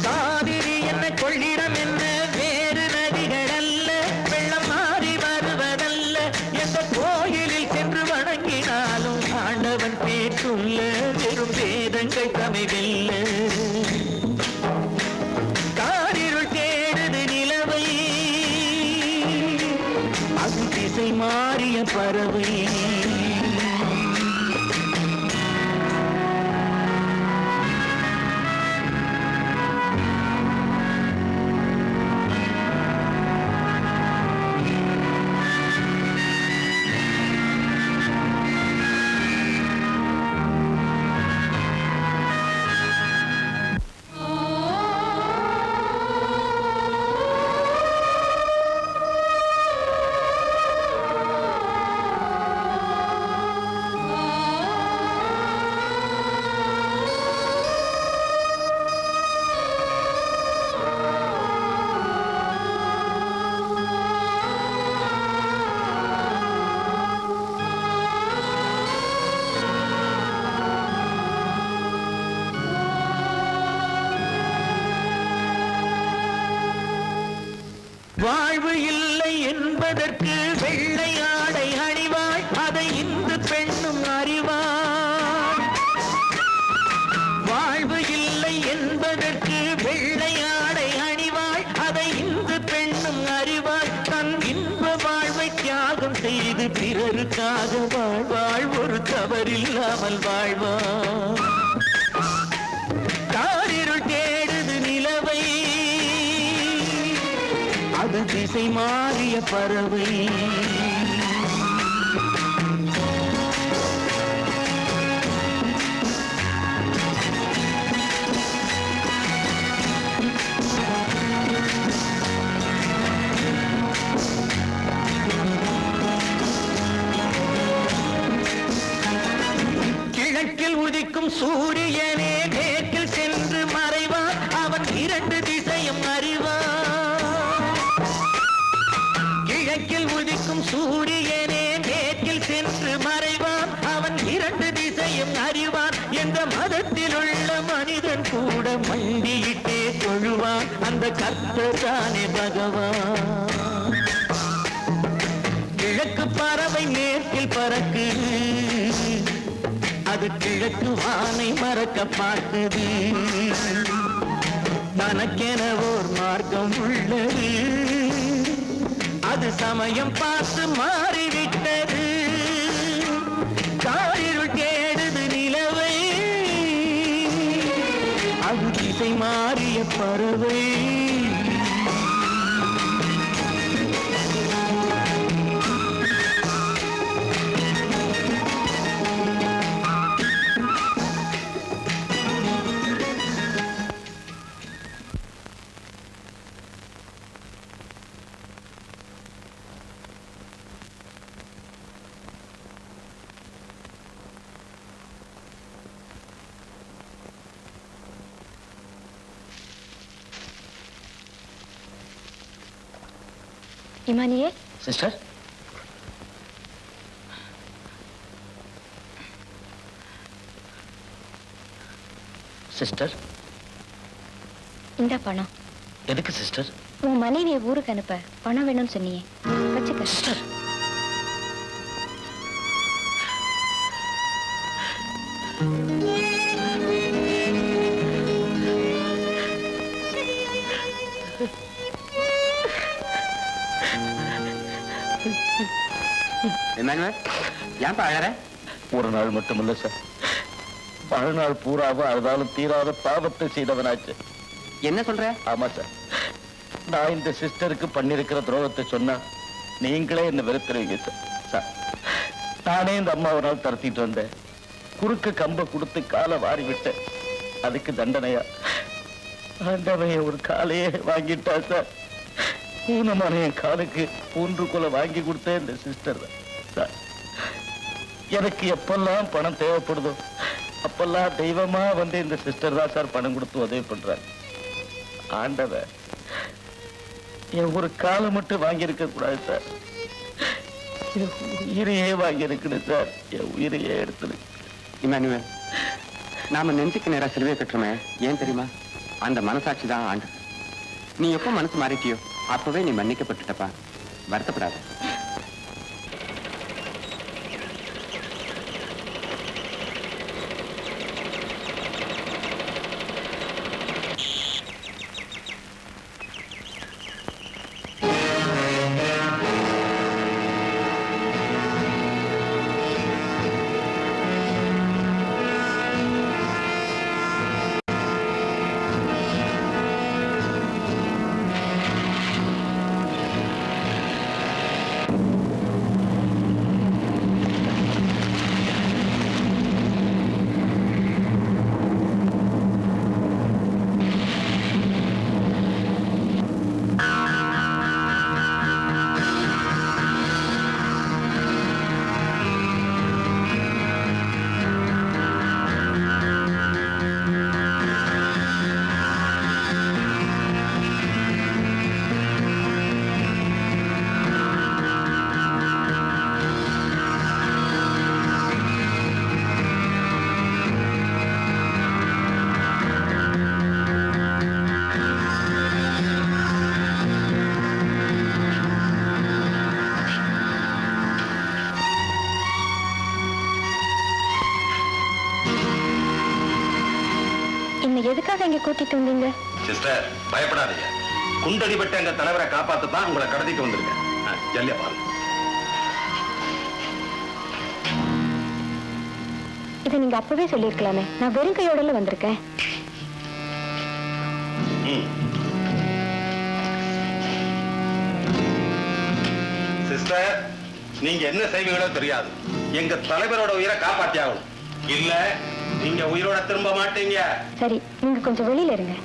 காவிரி என்ன கொள்ளிடம் என்ன வேறு நதிகள் அல்ல, வெள்ளம் மாறி வருவதல்ல. எந்த கோயிலில் சென்று வணங்கினாலும் ஆண்டவன் பேற்றுள்ள வெறும் வேதங்கள் தமைவில்ல. காரிருள் தேடுது நிலவை, அது திசை மாறிய பறவை. வாழ்வு இல்லை என்பதற்கு வெள்ளை ஆடை அணிவாள், அதை இந்து பெண்ணும் அறிவாள். வாழ்வு இல்லை என்பதற்கு வெள்ளை ஆடை அணிவாள், அதை இந்து பெண்ணும் அறிவாள். தன் இன்ப வாழ்வை தியாகம் செய்து பிறருக்காக வாழ்வாள், ஒரு தவறில்லாமல் வாழ்வாள். காரிருள் தேடுது நிலவை, அது திசை மாறிய பறவை. கிழக்கில் உதிக்கும் சூரியனே மேற்கில் சென்று மறைவான், அவன் இரண்டு திசையும் அறிவான். கிழக்கில் உதிக்கும் சூரியனே மேற்கில் சென்று மறைவான், அவன் இரண்டு திசையும் அறிவான். என்ற மதத்தில் உள்ள மனிதன் கூட மண்டியிட்டே தொழுவான், அந்த கர்த்தர் தானே பகவான். கிழக்கு பறவை மேற்கில் பறக்குது, அது கிழக்கு வானை மறக்க பார்க்குது. தனக்கென ஓர் மார்க்கம் உள்ளது, அது சமயம் பார்த்து மாறிவிட்டது. காரிருள் தேடுது நிலவை, அது திசை மாறிய பறவை. இமானியே, சிஸ்டர், சிஸ்டர், இந்த பணம் எதுக்கு சிஸ்டர்? உன் மனைவியை ஊருக்கு அனுப்ப பணம் வேணும்னு சொன்னியே, வச்சுக்க. ஏன்பா அழற? ஒரு நாள் மட்டுமல்ல சார், வாழ்நாள் பூராவும் அழுதாலும் தீராத பாவத்தை செய்தவனாச்சு. என்ன சொல்ற? ஆமா சார், நான் இந்த சிஸ்டருக்கு பண்ணிருக்கிற துரோகத்தை சொன்னா நீங்களே என்ன வெறுத்துருவீங்க சார். சார், நானே இந்த அம்மா ஒரு நாள் தரத்திட்டு வந்தேன், குறுக்கு கம்ப கொடுத்து காலை வாரி விட்டேன். அதுக்கு தண்டனையா ஆண்டவன் ஒரு காலையே வாங்கிட்டா சார். ஊனமான என் காலுக்கு 3 கொலை வாங்கி கொடுத்தேன் இந்த சிஸ்டர் தான் சார். எனக்கு எப்பெல்லாம் பணம் தேவைப்படுதோ அப்பெல்லாம் தெய்வமா வந்து இந்த சிஸ்டர் தான் சார் பணம் கொடுத்து உதவி பண்றாங்க. ஆண்டவன் என் ஒரு காலை மட்டும் வாங்கி இருக்க கூடாது சார், என் உயிரையே வாங்கி இருக்கணும் சார். என் உயிரையே எடுத்துரு. இமானுவேல், நாம நெஞ்சுக்கு நேரா சிலுவை கட்டுறோமே, ஏன் தெரியுமா? அந்த மனசாட்சி தான் ஆண்டு. நீ எப்போ மனசு மாறிட்டியோ அப்பவே நீ மன்னிக்கப்பட்டுட்டப்பா. வருத்தப்படாத. எதுக்காக இங்க கூட்டிட்டு வந்தீங்க? சிஸ்டர், பயப்படாதீங்க. குண்டடிபட்ட எங்க தலைவரை காப்பாத்தத்தான் உங்களை கடத்திட்டு வந்திருக்கேன். ஜல்லியா பாருங்க. இதை நீங்க அப்பவே சொல்லிருக்கலாமே, நான் வெறும் கையோடல வந்திருக்கேன். சிஸ்டர், நீங்க என்ன செய்வீங்களோ தெரியாது, எங்க தலைவரோட உயிரை காப்பாத்தி ஆகணும். இல்ல நீங்க உயிரோட திரும்ப மாட்டீங்க. சரி, நீங்க கொஞ்சம் வெளியில இருங்க.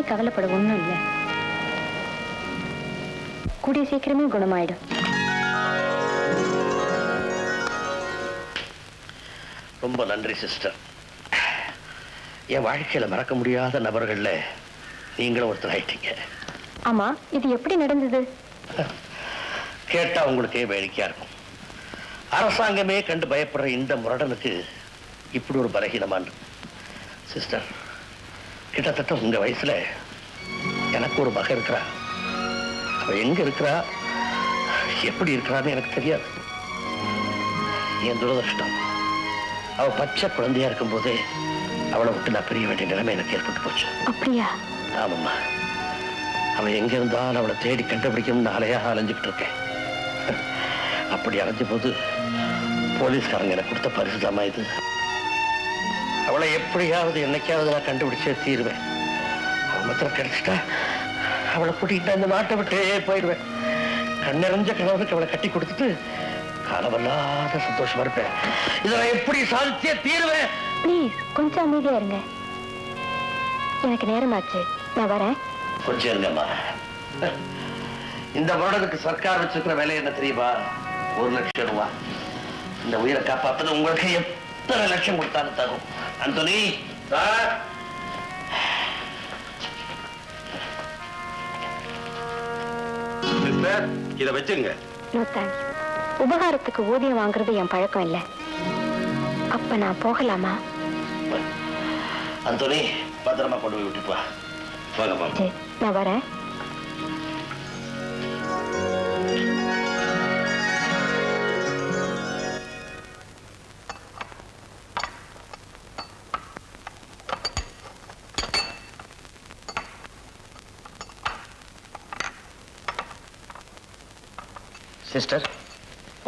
கவலைப்பட ஒண்ணும் இல்ல, கூடிய சீக்கிரமே குணமாயிடும். ரொம்ப நன்றி சிஸ்டர். என் வாழ்க்கையில மறக்க முடியாத நபர்கள்ல நீங்களும் ஒருத்தர் ஆயிட்டீங்க. ஆமா, இது எப்படி நடந்தது? கேட்டா உங்களுக்கே வேடிக்கையா இருக்கும். அரசாங்கமே கண்டு பயப்படுற இந்த முரடனுக்கு இப்படி ஒரு பலகீனமான சிஸ்டர். கிட்டத்தட்ட உங்க வயசுல எனக்கு ஒரு மக இருக்கிறா. அவ எங்க இருக்கிறா, எப்படி இருக்கிறான்னு எனக்கு தெரியாது. என் துரதிருஷ்டம், அவ பச்சை குழந்தையா இருக்கும் போதே அவளை விட்டு நான் பிரிய வேண்டிய நிலைமை எனக்கு ஏற்பட்டு போச்சு. அப்படியா? ஆமாம்மா. அவ எங்க இருந்தாலும் அவளை தேடி கண்டுபிடிக்கணும்னு அலையாக அலைஞ்சுக்கிட்டு இருக்கேன். அப்படி அலைஞ்ச போது போலீஸ்காரங்க எனக்கு கொடுத்த பரிசுதாமா இது. அவளை எப்படியாவது என்னைக்காவது நான் கண்டுபிடிச்சே தீருவேன். அவள் மாத்திரம் கிடைச்சிட்டா அவளை கூட்டிகிட்டு அந்த நாட்டை விட்டே போயிடுவேன். கண்ணறிஞ்ச கணவனுக்கு அவளை கட்டி கொடுத்துட்டு காலவல்லாத சந்தோஷமா இருப்பேன். இதை நான் எப்படி சாதிச்சே தீருவேன். ப்ளீஸ் கொஞ்சம் அமைதியா இருங்க. எனக்கு நேரமாச்சு, நான் வரேன். கொஞ்சம் இருங்கம்மா. இந்த வருடத்துக்கு சர்க்கார் வச்சிருக்கிற வேலை என்ன தெரியுமா? 1 லட்சம் ரூபாய். இந்த உயிரை காப்பாற்ற உங்களுக்கு எத்தனை லட்சம் கொடுத்தாலும் தரும். அந்தோனி சார், இதை வச்சுங்க. No thanks. உபகாரத்துக்கு ஊதியம் வாங்குறது என் பழக்கம் இல்லை. அப்ப நான் போகலாமா? அந்தோனி பத்திரமா கொண்டு போய் விட்டுப்பா. வாங்கம்மா. சரி, நான் வரேன். சிஸ்டர்,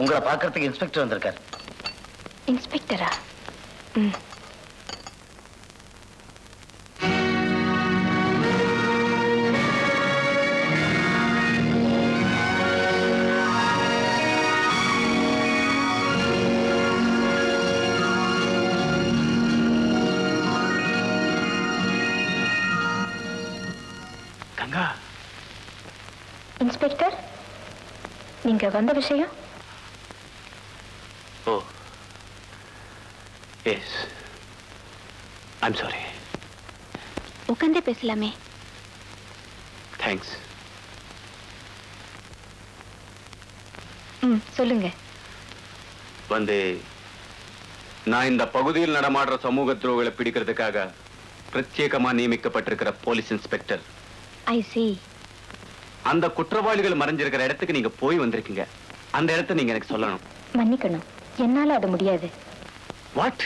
உங்களை பார்க்கறதுக்கு இன்ஸ்பெக்டர் வந்திருக்காரு. இன்ஸ்பெக்டரா? ம். கங்கா. இன்ஸ்பெக்டர், நீங்க வந்த விஷயம்? ஓ எஸ், ஐம் சாரி. உட்காந்தே பேசலாமே. தேங்க்ஸ். சொல்லுங்க. வந்து நான் இந்த பகுதியில் நடமாடுற சமூக துரோகிகளை பிடிக்கிறதுக்காக பிரத்யேகமா நியமிக்கப்பட்டிருக்கிற போலீஸ் இன்ஸ்பெக்டர். ஐ see. அந்த குற்றவாளிகள் மறைஞ்சிருக்கிற இடத்துக்கு நீங்க போய் வந்திருக்கீங்க. அந்த இடத்தை நீங்க எனக்கு சொல்லணும். மன்னிக்கணும், என்னால அது முடியாது. வாட்?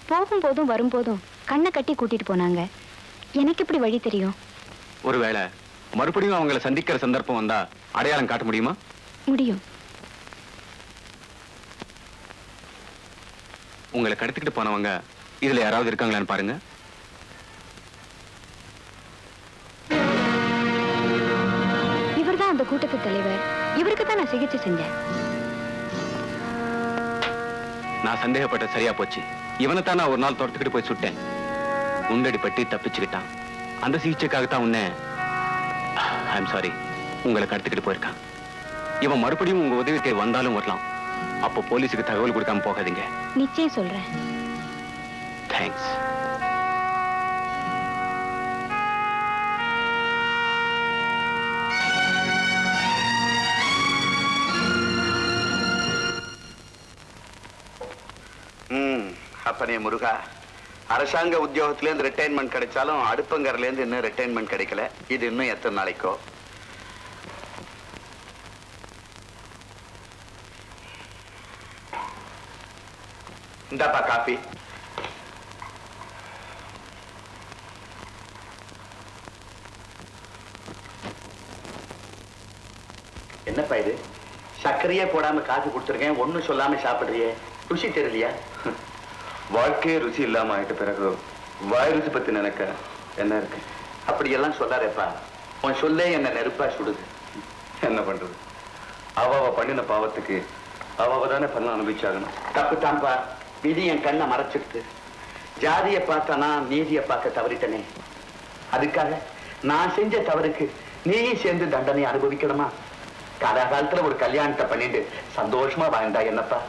போகும்போதும் வரும்போதும் கண்ணை கட்டி கூட்டிட்டு போனாங்க. எனக்கு இப்படி வழி தெரியும்? ஒருவேளை மறுபடியும் அவங்களை சந்திக்கிற சந்தர்ப்பம் வந்தா அடையாளம் காட்ட முடியுமா? முடியும். உங்களை கடத்திக்கிட்டு போனவங்க இதுல யாராவது இருக்காங்களான்னு பாருங்க. இவர்தான் அந்த கூட்டத்து தலைவர். இவருக்கு தான் நான் சிகிச்சை செஞ்சேன். நான் சந்தேகப்பட்ட சரியா போச்சு. இவனைத்தான் நான் ஒரு நாள் தோட்டத்துக்கிட்டு போய் சுட்டேன். உண்டடி பட்டி தப்பிச்சுக்கிட்டான். அந்த சிகிச்சைக்காகத்தான் உன்னை ஐம் சாரி உங்களை கடத்திக்கிட்டு போயிருக்கான். இவன் மறுபடியும் உங்க உதவி தேவை வந்தாலும் வரலாம். அப்போ போலீஸுக்கு தகவல் கொடுக்காம போகாதீங்க. நிச்சயம் சொல்றேன். தேங்க்ஸ். அப்பனே முருகா, அரசாங்க உத்தியோகத்திலேருந்து ரிட்டைர்மெண்ட் கிடைச்சாலும் அடுப்பங்கரிலேருந்து இன்னும் ரிட்டைர்மெண்ட் கிடைக்கல. இது இன்னும் எத்தனை நாளைக்கோ? இந்தாப்பா காபி. என்னப்பா இது? சர்க்கரையே போடாம காசு கொடுத்துருக்கேன், ஒன்னும் சொல்லாம சாப்பிடுறியே. ருசி தெரியலையா? வாழ்க்கையே ருசி இல்லாம ஆயிட்ட பிறகு வாய் ருசி பத்தி நினைக்க என்ன இருக்கு? அப்படியெல்லாம் சொல்லாரேப்பா. உன் சொல்லே என்ன நெருப்பா சுடுது. என்ன பண்றது? அவ பண்ணின பாவத்துக்கு அவ தானே பண்ண அனுபவிச்சாகணும். தப்பு தான்ப்பா. விதி என் கண்ணை மறைச்சிருக்கு. ஜாதிய பார்த்தானா நீதியை பார்க்க தவறிட்டனே. அதுக்காக நான் செஞ்ச தவறுக்கு நீயும் சேர்ந்து தண்டனை அனுபவிக்கணுமா? காலகாலத்துல ஒரு கல்யாணத்தை பண்ணிட்டு சந்தோஷமா வாழ்ந்தா என்னப்பா?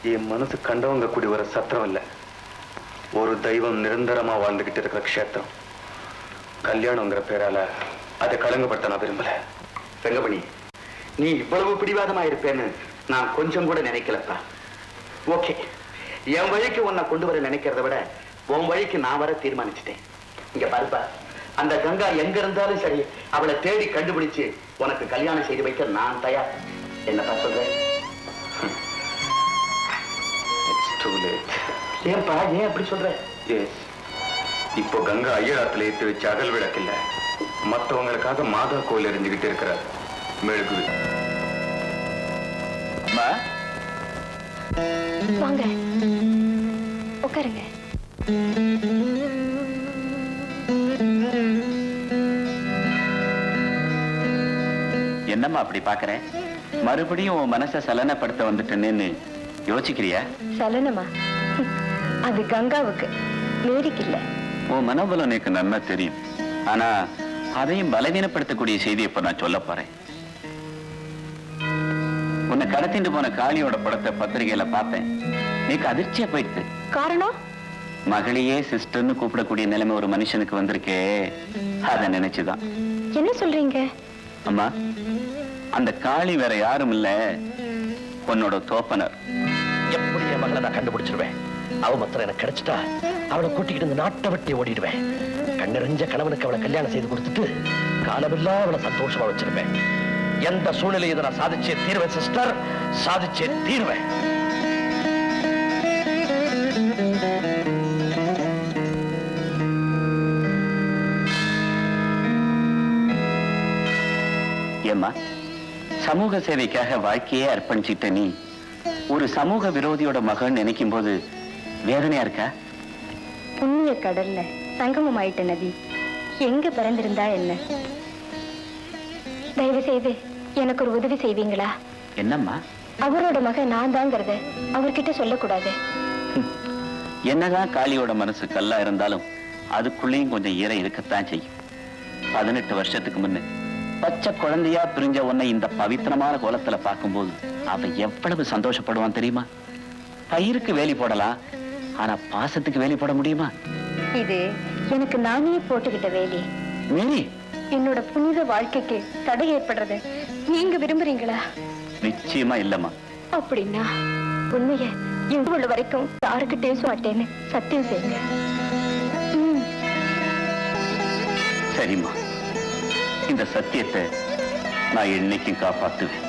என் மனசு கண்டவங்க கூடி வர சத்திரம் இல்ல, ஒரு தெய்வம் நிரந்தரமா வாழ்ந்துகிட்டு இருக்கிற க்ஷேத்திரம். கல்யாணங்கிற பேரால அதை கலங்கப்படுத்த நான் விரும்பல. வெங்கமணி, நீ இவ்வளவு பிடிவாதமா இருப்பேன்னு நான் கொஞ்சம் கூட நினைக்கலப்பா. ஓகே, என் வழிக்கு உன்னை கொண்டு வர நினைக்கிறத விட உன் வழிக்கு நான் வர தீர்மானிச்சுட்டேன். இங்க பாருப்பா, அந்த கங்கா எங்க இருந்தாலும் சரி, அவளை தேடி கண்டுபிடிச்சு உனக்கு கல்யாணம் செய்து வைக்க நான் தயார். என்னப்பா சொல்றேன்? ஏன்பா, ஏன் அப்படி சொல்ற? இப்போ கங்கா ஐயராத்துல ஏற்றி வச்சு அகல் விளக்கில்ல, மற்றவங்களுக்காக மாதா கோயில் எரிஞ்சுக்கிட்டு இருக்கிறார். மெழுகுது. வாங்க உட்காருங்க. என்னம்மா அப்படி பாக்குற? மறுபடியும் உன் மனசை சலனப்படுத்த வந்துட்டேன்னு யோசிக்கிறியா? சலனமா? அது கங்காவுக்கு, மேரிக்கு இல்ல. உன் மனோபலம் எனக்கு நல்லா தெரியும். ஆனா அதையும் பலவீனப்படுத்தக்கூடிய செய்தி இப்ப நான் சொல்ல போறேன். உன்னை கடத்திட்டு போன காளியோட படத்தை பத்திரிகையில பார்த்தேன். எனக்கு அதிர்ச்சியா போயிடுது. காரணம்? மகளையே சிஸ்டர்னு கூப்பிடக்கூடிய நிலைமை ஒரு மனுஷனுக்கு வந்திருக்கே, அத நினைச்சுதான். என்ன சொல்றீங்க? அம்மா, அந்த காளி வேற யாரும் இல்ல, உன்னோட தோப்பனர். எப்படி என் மகளை நான் கண்டுபிடிச்சிருவேன். அவ மாத்திரம் எனக்கு கிடைச்சிட்டா அவளை கூட்டிக்கிட்டு இந்த நாட்டை விட்டு ஓடிடுவேன். கண்ணெறிஞ்ச கணவனுக்கு அவளை கல்யாணம் செய்து கொடுத்துட்டு காலமில்லா அவளை சந்தோஷமா வச்சிருப்பேன். எந்த சூழ்நிலையை இதை நான் சாதிச்சே தீர்வேன் சிஸ்டர், சாதிச்சே தீர்வேன். ஏம்மா, சமூக சேவைக்காக வாழ்க்கையே அர்ப்பணிச்சிட்ட நீ ஒரு சமூக விரோதியோட மகன் நினைக்கும் போது வேதனையா இருக்கா? புண்ணிய கடல்ல சங்கமம் ஆயிட்ட நதி எங்க பிறந்திருந்தா என்ன? தயவு செய்து எனக்கு ஒரு உதவி செய்வீங்களா? என்னம்மா? அவரோட மகன் நான் தாங்கிறத அவர்கிட்ட சொல்லக்கூடாது. என்னதான் காளியோட மனசு கல்லா இருந்தாலும் அதுக்குள்ளேயும் கொஞ்சம் ஈர இருக்கத்தான் செய்யும். 18 வருஷத்துக்கு முன்ன பச்சை குழந்தையா பிரிஞ்ச உன்னை இந்த பவித்திரமான கோலத்துல பார்க்கும்போது அவன் எவ்வளவு சந்தோஷப்படுவான் தெரியுமா? பயிருக்கு வேலி போடலாம், ஆனா பாசத்துக்கு வேலி போட முடியுமா? இது எனக்கு நானே போட்டுக்கிட்ட வேலி. மேரி, என்னோட புனித வாழ்க்கைக்கு தடை ஏற்படுறது நீங்க விரும்புறீங்களா? நிச்சயமா இல்லம்மா. அப்படின்னா உண்மைய இவ்வளவு வரைக்கும் யாருக்கிட்டே மாட்டேன்னு சத்தியம் செய்யுங்க. சரிம்மா, இந்த சத்தியத்தை நான் என்னைக்கும் காப்பாத்துவேன்.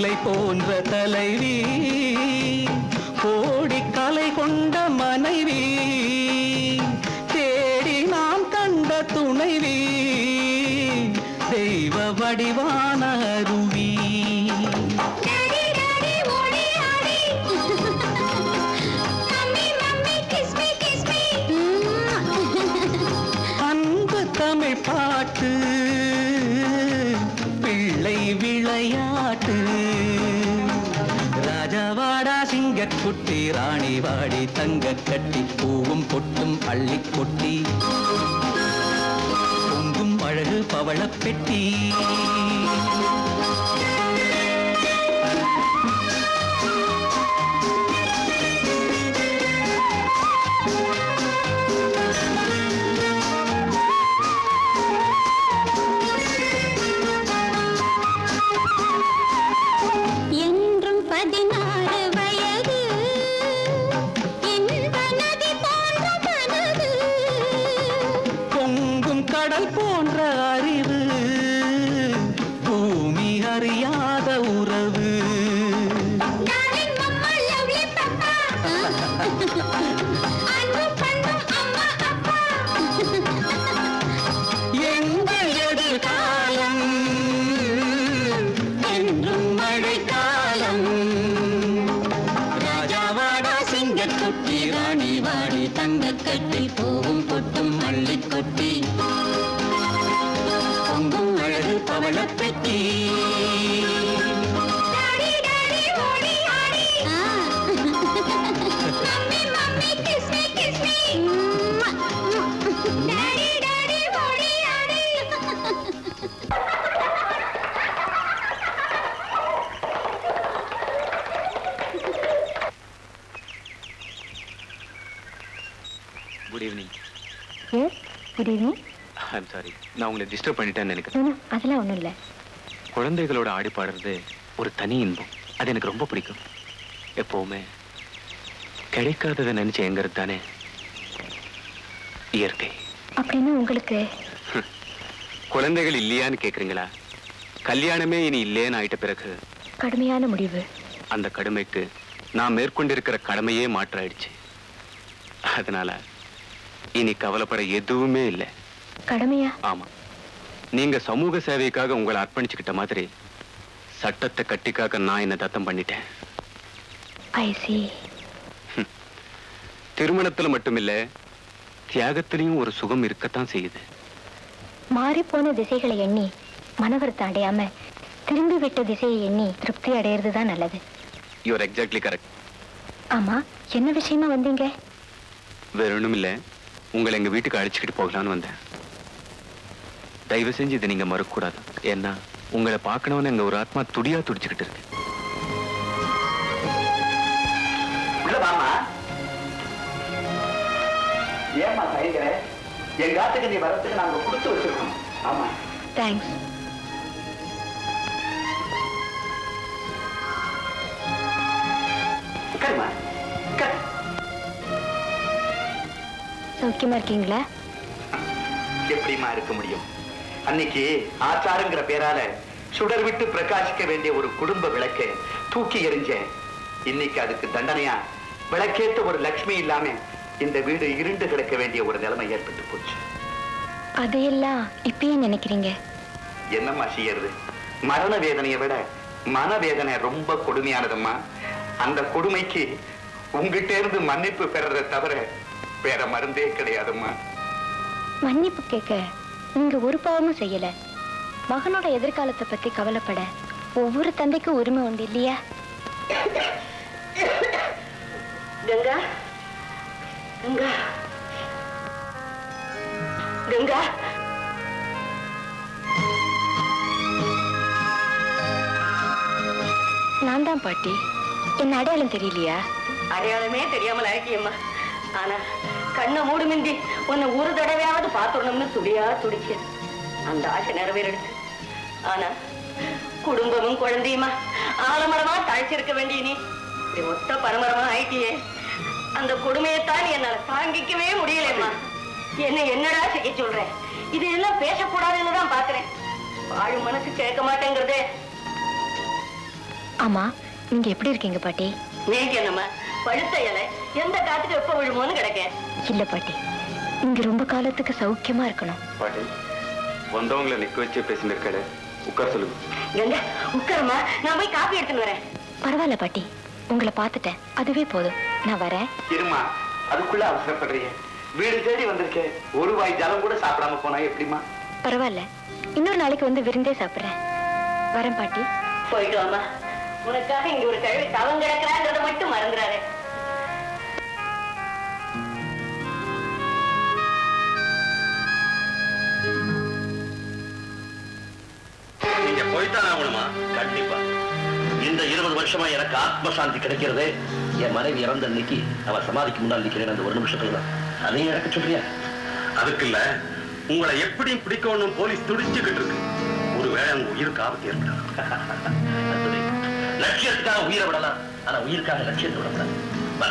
முல்லை போன்ற தலைவி, கோடி கலை கொண்ட மனைவி, தேடி நாம் கண்ட துணைவி, தெய்வ வடிவான அருவி. அன்பு தமிழ் பாட்டு, பிள்ளை விளையாட்டு, ராஜாவாடா சிங்கக்குட்டி, ராணி வாடி தங்க கட்டி, பூவும் பொட்டும் அள்ளி கொட்டி, பொங்கும் அழகு பவளப் பெட்டி. என்றும் 16 வயது, இன்ப நதி போன்ற மனது, பொங்கும் கடல் போன்ற அறிவு, பூமி அறியாத உறவு. darling mama lovely papa, அன்பும் பண்பும் அம்மா அப்பா, எங்கள் எதிர்காலம் என்றும் மழைக்காலம். ராஜாவாடா சிங்கக்குட்டி, ராணி வாடி தங்க கட்டி, பூவும் பொட்டும் அள்ளி கொட்டி, பொங்கும் அழகு பவளப் பெட்டி. daddy daddy ஓடி ஆடி, mummy mummy kiss me daddy daddy ஓடி ஆடி. Good evening. Yes, good evening. I'm sorry, நான் உங்களை டிஸ்டர்ப் பண்ணிட்டேன்னு நினைக்கிறேன். அதெல்லாம் ஒண்ணும் இல்ல. குழந்தைகளோட ஆடி பாடுறது ஒரு தனி இன்பம். அது எனக்கு ரொம்ப பிடிக்கும். எப்பவுமே கிடைக்காததை நினைச்சு எங்கிறது தானே இயற்கை. அப்படின்னா உங்களுக்கு குழந்தைகள் இல்லையான்னு கேக்குறீங்களா? கல்யாணமே இனி இல்லையேன்னு ஆயிட்ட பிறகு கடுமையான முடிவு. அந்த கடுமைக்கு நான் மேற்கொண்டிருக்கிற கடமையே மாற்றாயிடுச்சு. அதனால இனி கவலைப்பட எதுவுமே இல்லை. கடமையா? ஆமா, நீங்க சமூக சேவைக்காக உங்களை அர்ப்பணிச்சுக்கிட்ட மாதிரி சட்டத்தை கட்டிக்காக நான் என்ன தத்தம் பண்ணிட்டேன். ஐ see. திருமணத்துல மட்டுமில்ல, தியாகத்திலையும் ஒரு சுகம் இருக்கத்தான் செய்யுது. மாறிப்போன திசைகளை எண்ணி மனவருத்தம் அடையாம திரும்பி விட்ட திசையை எண்ணி திருப்தி அடையிறதுதான் நல்லது. You are exactly correct. ஆமா, என்ன விஷயமா வந்தீங்க? வேற ஒண்ணும் இல்ல, உங்களை எங்க வீட்டுக்கு அழைச்சிக்கிட்டு போகலான்னு வந்தேன். தயவு செஞ்சு இதை நீங்க மறுக்கக்கூடாது. ஏன்னா உங்களை பார்க்கணும்னு எங்க ஒரு ஆத்மா துடியா துடிச்சுக்கிட்டு இருக்கு. ஏமா தயங்குற? எங்க ஆத்துக்கு நீ வரத்துக்கு நாங்க கொடுத்து வச்சிருக்கோம். ஆமா, தேங்க்ஸ். உட்காருமா, உட்காரு. சௌக்கியமா இருக்கீங்களா? எப்படிமா இருக்க முடியும்? அன்னைக்கு ஆச்சாரங்கிற பேரால சுடர் விட்டு பிரகாசிக்க வேண்டிய ஒரு குடும்ப விளக்கை தூக்கி எறிஞ்சேன். இன்னைக்கு அதுக்கு தண்டனையா விளக்கேற்ற ஒரு லட்சுமி இல்லாம இந்த வீடு இருண்டு கிடக்க வேண்டிய ஒரு நிலைமை ஏற்பட்டு போச்சு. அதையெல்லாம் இப்பயே நினைக்கிறீங்க? என்னம்மா செய்யறது? மரண வேதனையை விட மனவேதனை ரொம்ப கொடுமையானதம்மா. அந்த கொடுமைக்கு உங்ககிட்ட இருந்து மன்னிப்பு பெறறதை தவிர வேற மருந்தே கிடையாதும்மா. மன்னிப்பு கேட்க நீங்க ஒரு பாவமும் செய்யல. மகனோட எதிர்காலத்தை பத்தி கவலைப்பட ஒவ்வொரு தந்தைக்கும் உரிமை உண்டு இல்லையா? கங்கா, கங்கா, கங்கா. நான் தான் பாட்டி. என்ன அடையாளம் தெரியலையா? அடையாளமே தெரியாமல் ஆக்கியம்மா. ஆனா கண்ணை மூடு மிந்தி உன்னை ஒரு தடவையாவது பார்த்துடணும்னு துடியா துடிக்க அந்த ஆசை நிறைவேறிடுச்சு. ஆனா குடும்பமும் குழந்தையுமா ஆலமரமா தாழ்ச்சிருக்க வேண்டிய நீ இப்படி ஒத்த பரமரமா ஆயிட்டியே. அந்த கொடுமையைத்தான் என்னால தாங்கிக்கவே முடியலம்மா. என்னடா செய்ய சொல்றேன்? இது எல்லாம் பேசக்கூடாதுன்னு தான் பாக்குறேன். வாழும் மனசு கேட்க மாட்டேங்கிறதே. ஆமா, நீங்க எப்படி இருக்கீங்க பாட்டி? நீங்க என்னம்மா பழுத்த இலை எந்த காத்துக்கு எப்ப விழுமோன்னு கிடக்கேன். இல்ல பாட்டி, இங்க ரொம்ப காலத்துக்கு சௌக்கியமா இருக்கணும். பாட்டி வந்தவங்களை நிக்க வச்சே பேசிட்டு இருக்காரு. உட்கார சொல்லுங்க. கங்கா உட்காரமா, நான் போய் காப்பி எடுத்துன்னு வரேன். பரவாயில்ல பாட்டி, உங்களை பார்த்துட்டேன், அதுவே போதும். நான் வரேன். இருமா, அதுக்குள்ள அவசரப்படுறீங்க. வீடு தேடி வந்திருக்கேன், ஒரு வாய் ஜலம் கூட சாப்பிடாம போனா எப்படிமா? பரவாயில்ல, இன்னொரு நாளைக்கு வந்து விருந்தே சாப்பிடுறேன். வரேன் பாட்டி. போயிட்டு வாமா. உனக்காக இங்க ஒரு கழுவி தவம் கிடக்கிறான்றத மட்டும் மறந்துடாதே. நீங்க போய்தான் ஆகணுமா? கண்டிப்பா. இந்த 20 வருஷமா எனக்கு ஆத்ம சாந்தி கிடைக்கிறது என் மனைவி இறந்த அன்னைக்கு அவ சமாதிக்கு முன்னால் நிக்கிறேன். அந்த ஒரு நிமிஷத்துல தான் அதையும் இறக்க சொல்றியா? அதுக்கு இல்ல, உங்களை எப்படி பிடிக்கணும் போலீஸ் துடிச்சுக்கிட்டு இருக்கு. ஒருவேளை உங்க உயிருக்கு ஆபத்து ஏற்படும். லட்சியத்துக்காக உயிரை விடலாம், ஆனா உயிருக்காக லட்சியத்தை விடக்கூடாது. வா.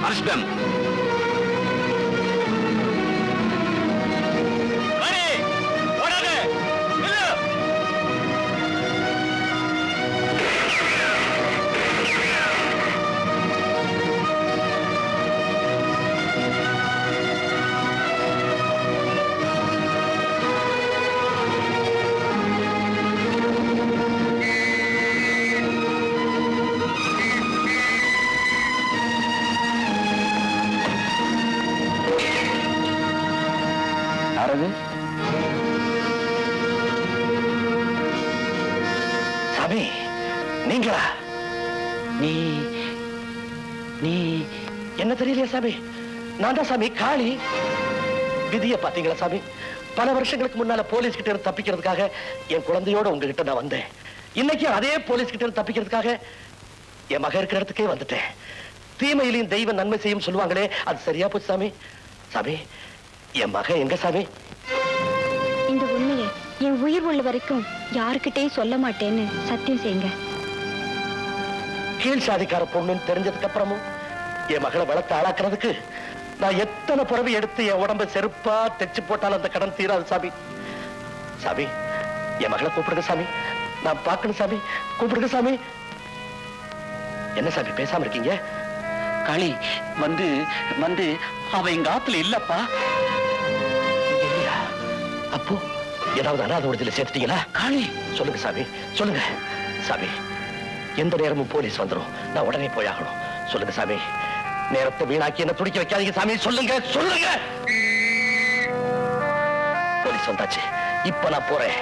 Arrest them. சாமி, நீங்களா? நீ நீ என்ன தெரியலையா சாமி? நான் தான் சாமி, காளி. விதிய பாத்தீங்களா சாமி? பல வருஷங்களுக்கு முன்னால போலீஸ் கிட்ட இருந்து தப்பிக்கிறதுக்காக என் குழந்தையோட உங்ககிட்ட நான் வந்தேன். இன்னைக்கு அதே போலீஸ் கிட்ட இருந்து தப்பிக்கிறதுக்காக என் மக இருக்கிற இடத்துக்கே வந்துட்டேன். தீமையிலையும் தெய்வம் நன்மை செய்யும் சொல்லுவாங்களே, அது சரியா போச்சு சாமி. சாமி, என் மக எங்க சாமி? இந்த உண்மையை என் உயிர் உள்ள வரைக்கும் யாருக்கிட்டையும் சொல்ல மாட்டேன்னு சத்தியம் செய்யுங்க. கீழ் சாதிக்கார பொண்ணுன்னு தெரிஞ்சதுக்கு அப்புறமும் என் மகளை வளர்த்து ஆளாக்குறதுக்கு நான் எத்தனை புறவை எடுத்து என் உடம்ப செருப்பா தைச்சு போட்டாலும் அந்த கடன் தீராது சாமி. சாமி, என் மகளை கூப்பிடுங்க சாமி, நான் பார்க்கணும் சாமி, கூப்பிடுங்க சாமி. என்ன சாமி பேசாம இருக்கீங்க? காளி வந்து வந்து அவ எங்க ஆத்துல இல்லப்பா. இல்லையா? அப்போ ஏதாவது அனாதை விடுதலை சேர்த்துட்டீங்களா? காளி சொல்லுங்க சாமி, சொல்லுங்க சாமி. எந்த நேரமும் போலீஸ் வந்துடும், நான் உடனே போயாகணும். சொல்லுங்க சாமி, நேரத்தை வீணாக்கி என்ன துடிக்க வைக்காதீங்க சாமி. சொல்லுங்க சொல்லுங்க. போலீஸ் வந்தாச்சு, இப்ப நான் போறேன்.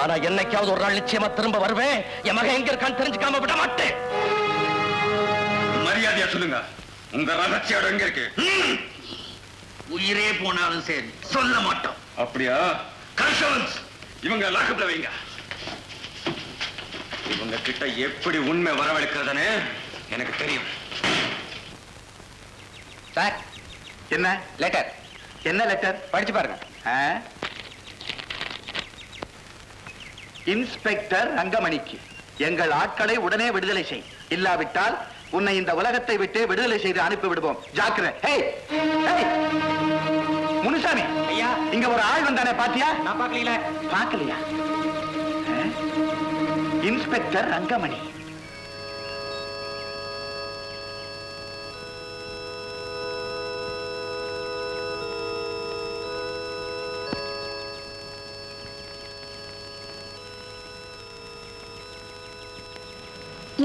ஆனா என்னைக்காவது ஒரு நாள் நிச்சயமா திரும்ப வருவேன். என் மகன் எங்க இருக்கான்னு தெரிஞ்சுக்காம விட மாட்டேன். மரியாதையா சொல்லுங்க, உங்க ரகசியம் எங்க இருக்கு? உயிரே போனாலும் சரி சொல்ல மாட்டோம். அப்படியா? கான்ஸ்டபிள்ஸ், இவங்க லாக்கப்ல வைங்க. இவங்க கிட்ட எப்படி உண்மை வரவழைக்கிறதுன்னு எனக்கு தெரியும். சார், என்ன லெட்டர்? என்ன லெட்டர்? படிச்சு பாருங்க. இன்ஸ்பெக்டர் ரங்கமணிக்கு எங்கள் ஆட்களை உடனே விடுதலை செய், இல்லாவிட்டால் உன்னை இந்த உலகத்தை விட்டு விடுதலை செய்து அனுப்பி விடுவோம். ஜாக்கிரதை. முனுசாமி ஐயா, இங்க ஒரு ஆள் வந்தானே, பாத்தியா? நான் பார்க்கல. பார்க்கலையா? இன்ஸ்பெக்டர் ரங்கமணி.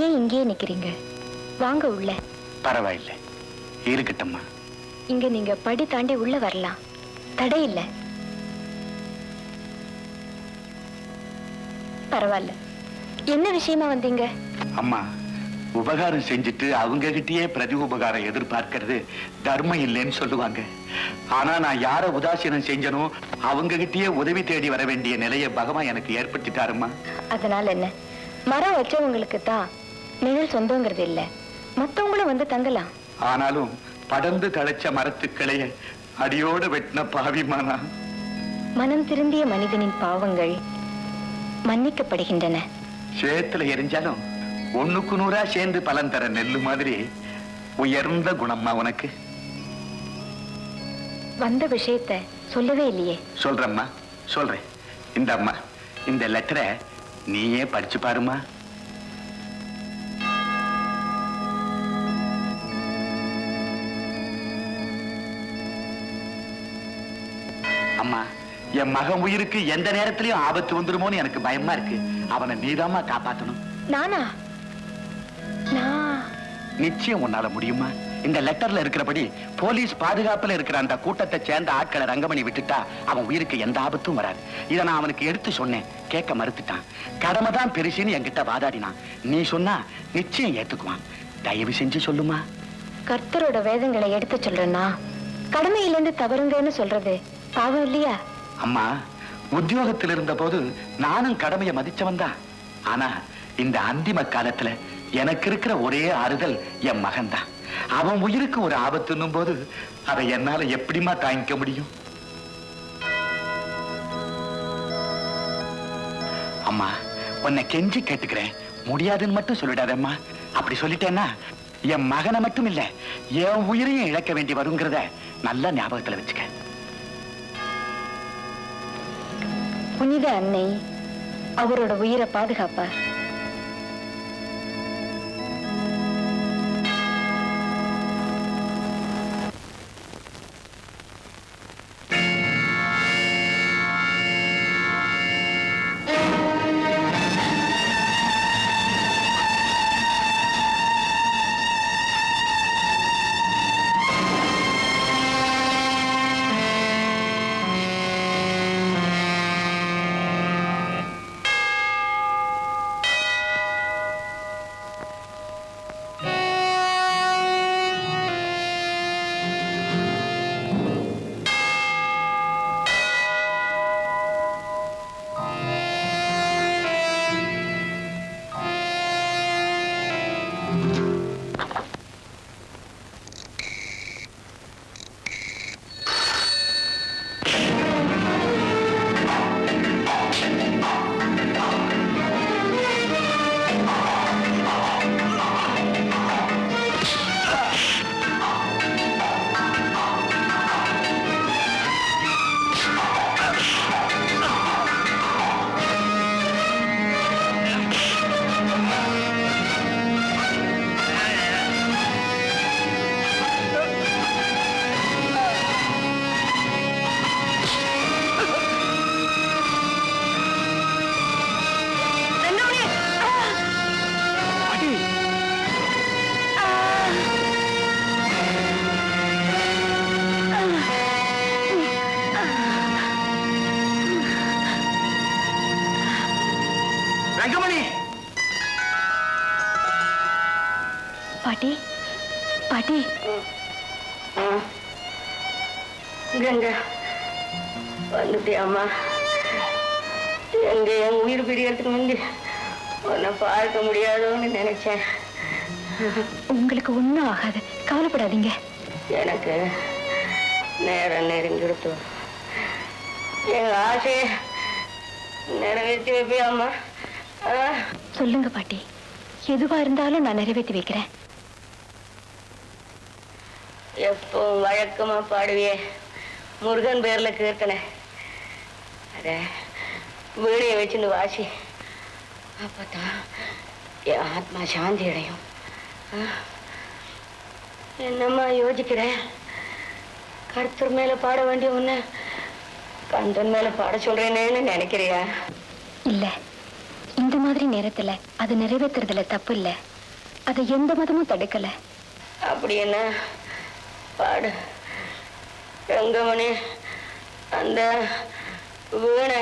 ஏன் இங்கே நிக்கிறீங்க? வாங்க உள்ள. பரவாயில்லை, இருக்கட்டம்மா. இங்க நீங்க படி தாண்டி உள்ள வரலாம், தடை இல்ல. பரவாயில்ல. என்ன விஷயமா வந்தீங்க? அம்மா, உபகாரம் செஞ்சுட்டு அவங்க கிட்டயே பிரதி உபகாரம் எதிர்பார்க்கிறது தர்மம் இல்லைன்னு சொல்லுவாங்க. ஆனா நான் யார உதாசீனம் செஞ்சனோ அவங்க கிட்டயே உதவி தேடி வர வேண்டிய நிலையை பகவான் எனக்கு ஏற்படுத்திட்டாருமா. அதனால என்ன, மரம் வச்சவங்களுக்கு தான் நிழல் சொந்தங்கிறது இல்ல, மத்தவங்களும் வந்து தங்கலாம். ஆனாலும் படர்ந்து தழைச்ச மரத்துக்களைய அடியோடு வெட்டின பாவிமானா. மனம் திருந்திய மனிதனின் பாவங்கள் மன்னிக்கப்படுகின்றன. சேத்துல எரிஞ்சாலும் 1க்கு 100 சேர்ந்து பலன் தர நெல்லு மாதிரி உயர்ந்த குணம்மா உனக்கு. வந்த விஷயத்தை சொல்லவே இல்லையே. சொல்றம்மா, சொல்றேன். இந்த அம்மா, இந்த லெட்டரை நீயே படிச்சு பாருமா. அம்மா, என் மகன் உயிருக்கு எந்த நேரத்திலயும் ஆபத்து வந்துருமோன்னு எனக்கு பயமா இருக்கு. அவனை நீதாம்மா காப்பாத்தணும். நானா? நிச்சயம் உன்னால முடியுமா? இந்த லெட்டர்ல இருக்கிறபடி போலீஸ் பாதுகாப்புல இருக்கிற அந்த கூட்டத்தை சேர்ந்த ஆட்களை ரங்கமணி விட்டுட்டா அவன் உயிருக்கு எந்த ஆபத்தும் வராது. இதை நான் அவனுக்கு எடுத்து சொன்னேன், கேட்க மறுத்துட்டான். கடமை தான் பெருசுன்னு என்கிட்ட வாதாடினான். நீ சொன்னா நிச்சயம் ஏத்துக்குவான். தயவு செஞ்சு சொல்லுமா. கர்த்தரோட வேதங்களை எடுத்து சொல்றேன்னா கடமையிலிருந்து தவறுங்கன்னு சொல்றது பாவம் இல்லையா? அம்மா, உத்தியோகத்தில் இருந்த போது நானும் கடமையை மதிச்சவன் தான். ஆனா இந்த அந்திம காலத்துல எனக்கு இருக்கிற ஒரே ஆறுதல் என் மகன் தான். அவன் உயிருக்கு ஒரு ஆபத்துன்னும் போது அதை என்னால எப்படிமா தாங்கிக்க முடியும்? அம்மா, உன்னை கெஞ்சி கேட்டுக்கிறேன், முடியாதுன்னு மட்டும் சொல்லிடாதம்மா. அப்படி சொல்லிட்டேன்னா என் மகனை மட்டும் இல்ல, என் உயிரையும் இழக்க வேண்டி வருங்கிறத நல்ல ஞாபகத்துல வச்சுக்க. புனித அன்னை அவரோட உயிரை பாதுகாப்பார். பாட்டி, பாட்டி. கங்கா, வந்துட்டியாம்மா? எங்க என் உயிர் பிரியறதுக்கு முந்தி உன்னை பார்க்க முடியாதோன்னு நினைச்சேன். உங்களுக்கு ஒண்ணும் ஆகாது, கவலைப்படாதீங்க. எனக்கு நேரம் நெருங்கிடுத்து. எங்க ஆசையை நிறைவேற்றி வைப்பியாம்மா? சொல்லுங்க பாட்டி, எதுவா இருந்தாலும் நான் நிறைவேற்றி வைக்கிறேன். எப்போ வழக்கமா பாடுவியே முருகன் பேர்ல கீர்த்தனை, அத வீடிய வச்சுன்னு வாசி. அப்பதான் என் ஆத்மா சாந்தி அடையும். என்னம்மா யோசிக்கிறேன்? கர்த்தர் மேல பாட வேண்டிய உன்ன கந்தன் மேல பாட சொல்றேன்னு நினைக்கிறியா? இல்ல, இந்த மாதிரி நேரத்துல அது நிறைவேற்றுறதுல தப்பு இல்ல. அதை எந்த மதமும் தடுக்கல. அப்படி என்ன பாடு ரங்கமணி. அந்த வீணை